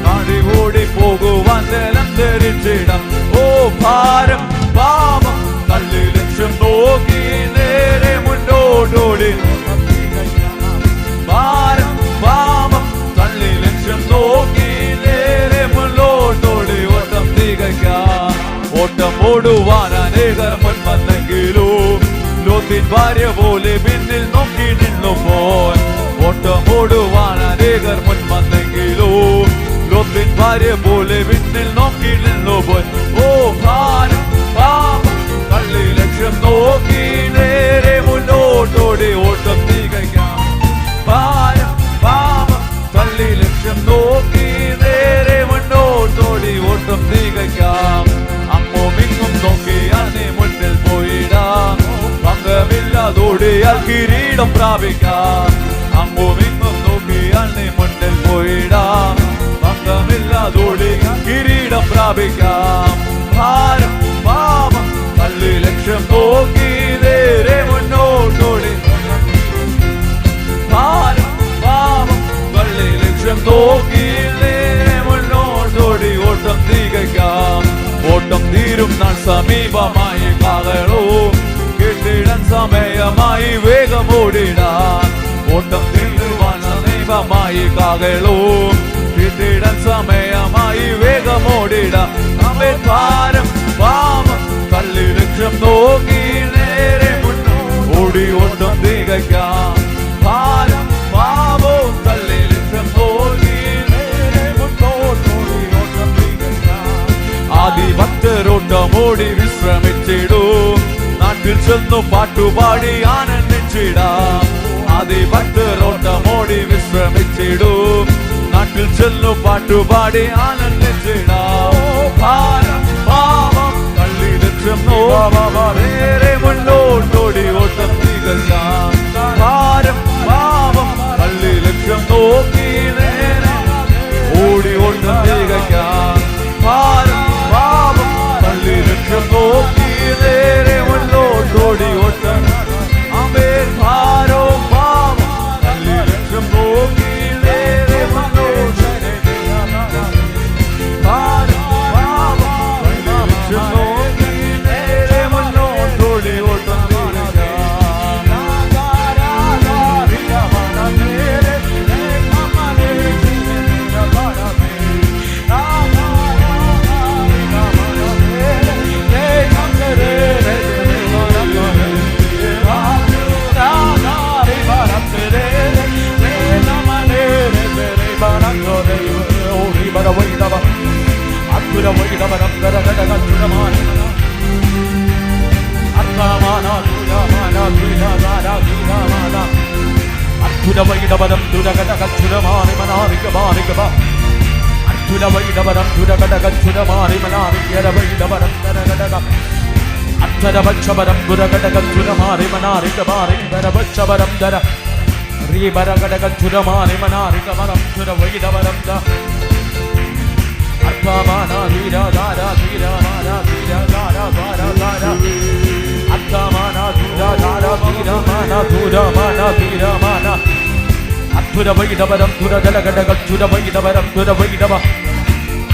ചാടി ഓടി പോകുവാൻ ബലം ധരിച്ചിടാം. ഓ ഭാരം പാപം തള്ളി ലക്ഷ്യം നോക്കി നേരെ മുന്നോട്ടോടി. ഭാരം പാപം തള്ളി ലക്ഷ്യം നോക്കി നേരെ മുന്നോട്ടോടി ഓട്ടം തികയ്ക്കാം. ഓട്ടം ഓടുവാൻ അനേകർ മുൻവന്നെങ്കിലും ലോത്തിൻ ഭാര്യ പോലെ പിന്നിൽ നോക്കി നിന്നുപോൻ. ഓട്ടം ഓടുവാൻ അനേകർ മുൻവന്നെങ്കിലും ലോത്തിൻ ഭാര്യ പോലെ പിന്നിൽ നോക്കി നിന്നുപോൻ. ഓ ഭാരം പാപം തള്ളി ലക്ഷ്യം നോക്കി നേരെ മുന്നോട്ടോടി ഓട്ടം തികയ്ക്കാം. ഭാരം പാപം തള്ളി ലക്ഷ്യം നോക്കി നേരെ മുന്നോട്ടോടി ഓട്ടം തികയ്ക്കാം. അങ്ങുമിങ്ങും നോക്കിയാൽ നീ മുന്നിൽ പോയിടാം. പങ്കമില്ലാതോടിയാൽ കിരീടം പ്രാപിക്കാം. അങ്ങുമിങ്ങും നോക്കിയാൽ നീ മുന്നിൽ പോയിടാം. പങ്കമില്ലാതോടിയാൽ കിരീടം പ്രാപിക്കാം. ഭാരം പാപം തള്ളി ലക്ഷ്യം നോക്കി നേരെ മുന്നോട്ടോടി. ഭാരം പാപം തള്ളി ലക്ഷ്യം നോക്കി നേരെ മുന്നോട്ടോടി ഓട്ടം തികയ്ക്കാം. ഓട്ടം തീരും നാൾ സമീപമായി കാകളോ കെട്ടിടാൻ സമയമായി വേഗമോടിടാൻ. ഓട്ടം തീരുവാൻ സമീപമായി കാകളോ കെട്ടിടാൻ സമയമായി വേഗമോടിടാൻ. അവൻ ഭാരം പാപം തള്ളി ലക്ഷ്യം നോക്കി നേരെ മുന്നോടി ഓട്ടം തികയ്ക്കാം. ഭാരം പാപവും തള്ളി ലക്ഷ്യം നോക്കി നേരെ മുന്നോട്ടോടി ഓട്ടം തികയ്ക്കാം. ആദിഭക്തരോട്ടമോടി വിശ്രമിച്ചിടും. നാട്ടിൽ ചെന്നു പാട്ടുപാടി ആനന്ദിച്ചിടാം. ആദിഭക്തരോട്ടമോടി വിശ്രമിച്ചിടും. നാട്ടിൽ ചെന്നു പാട്ടുപാടി ആനന്ദിച്ചിടാം. ഭാരം പാപം തള്ളി ലക്ഷ്യം നേരെ മുന്നോട്ടോടി ഓട്ടം തികയ്ക്കാം. ഭാരം പാപം തള്ളി ലക്ഷ്യം നോക്കി നേരെ ഓടി ഓട്ടം തികയ്ക്കാം. ഭാരം പാപം തള്ളി ലക്ഷ്യം നോക്കി നേരെ മുന്നോട്ടോടി ഓട്ടം. ആമേൻ. ഭാരവും പാപം തള്ളി ലക്ഷ്യം നോക്കി നേരെ മുന്നോട്ടോടി. ഭാരം പാപം തള്ളി ലക്ഷ്യം നോക്കി നേരെ മുന്നോട്ടോടി ഓട്ടം തികയ്ക്കാം.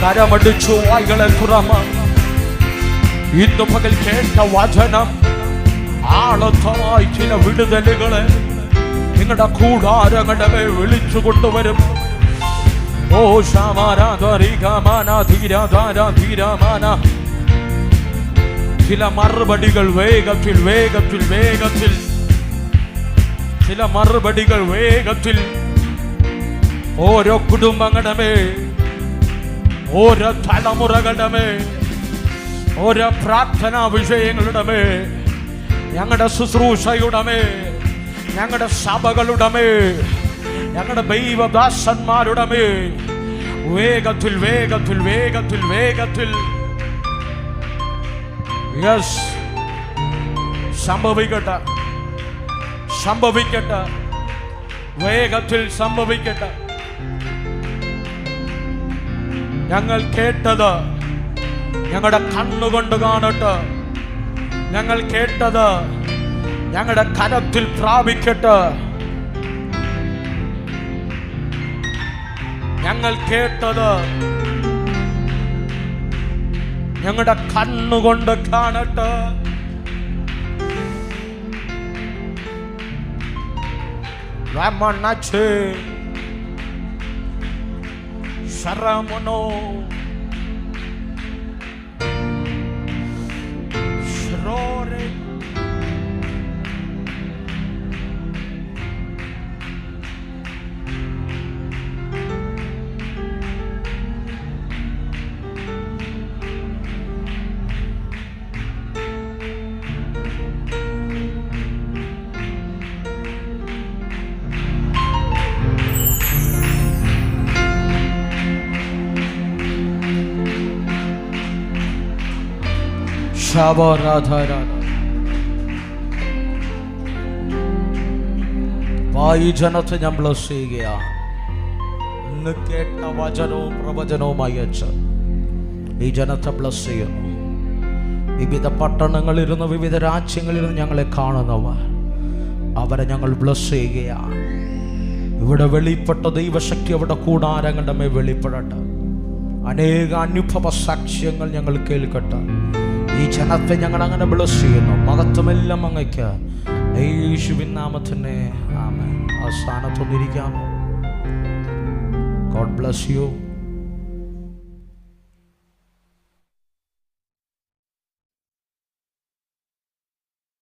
കരമടിച്ചു വായ്കളെ തുറമ ഇന്ന് പകൽ കേട്ട വചനം ആളത്തമായി ചില വിടുതലുകളെ നിങ്ങളുടെ കൂടാരങ്ങളുടെ മേൽ വിളിച്ചു കൊണ്ടുവരും. ഓ ധീരമാന. ചില മറുപടികൾ വേഗത്തിൽ വേഗത്തിൽ വേഗത്തിൽ, ചില മറുപടികൾ വേഗത്തിൽ ഓരോ കുടുംബങ്ങളുടെ മേൽ, ഓരോ തലമുറകളുടെ മേൽ, ഓരോ പ്രാർത്ഥനാ വിഷയങ്ങളുടെ മേൽ, ഞങ്ങളുടെ ശുശ്രൂഷയുടെ മേൽ, ഞങ്ങളുടെ സഭകളുടെ മേൽ, ഞങ്ങളുടെ ദൈവദാസന്മാരുടെ മേൽ വേഗത്തിൽ വേഗത്തിൽ വേഗത്തിൽ വേഗത്തിൽ യെസ് സംഭവിക്കട്ടെ, സംഭവിക്കട്ടെ, വേഗത്തിൽ സംഭവിക്കട്ടെ. ഞങ്ങൾ കേട്ടത് ഞങ്ങളുടെ കണ്ണുകൊണ്ട് കാണട്ടെ, ഞങ്ങൾ കേട്ടത് ഞങ്ങളുടെ കരത്തിൽ പ്രാപിക്കട്ടെ, ഞങ്ങൾ കേട്ടത് ഞങ്ങളുടെ കണ്ണുകൊണ്ട് കാണട്ടെ. Ramanache Sharamono Shrore ഈ ജനത്തെ ഞാൻ ബ്ലസ് ചെയ്യുകയാണ്. ഇന്ന് കേട്ട വചനവും പ്രവചനവും അയച്ച് ഈ ജനത്തെ ബ്ലസ് ചെയ്യുന്നു. വിവിധ പട്ടണങ്ങളിലിരുന്ന് വിവിധ രാജ്യങ്ങളിലിരുന്ന് ഞങ്ങളെ കാണുന്നവർ, അവരെ ഞങ്ങൾ ബ്ലസ് ചെയ്യുകയാണ്. ഇവിടെ വെളിപ്പെട്ട ദൈവശക്തി അവിടെ കൂടാരങ്ങളുടെ മേൽ വെളിപ്പെടട്ടെ. അനേക അനുഭവ സാക്ഷ്യങ്ങൾ ഞങ്ങൾ കേൾക്കട്ടെ. ഈ ജനത്തെ ഞങ്ങൾ അങ്ങനെ ബ്ലസ് ചെയ്യുന്നു. മഹത്വമെല്ലാം അങ്ങയ്ക്ക് യേശുവിൻ നാമത്തിനെ ആമേൻ. ആ സ്ഥാനത്തൊന്നിരിക്കാമോ? God bless you.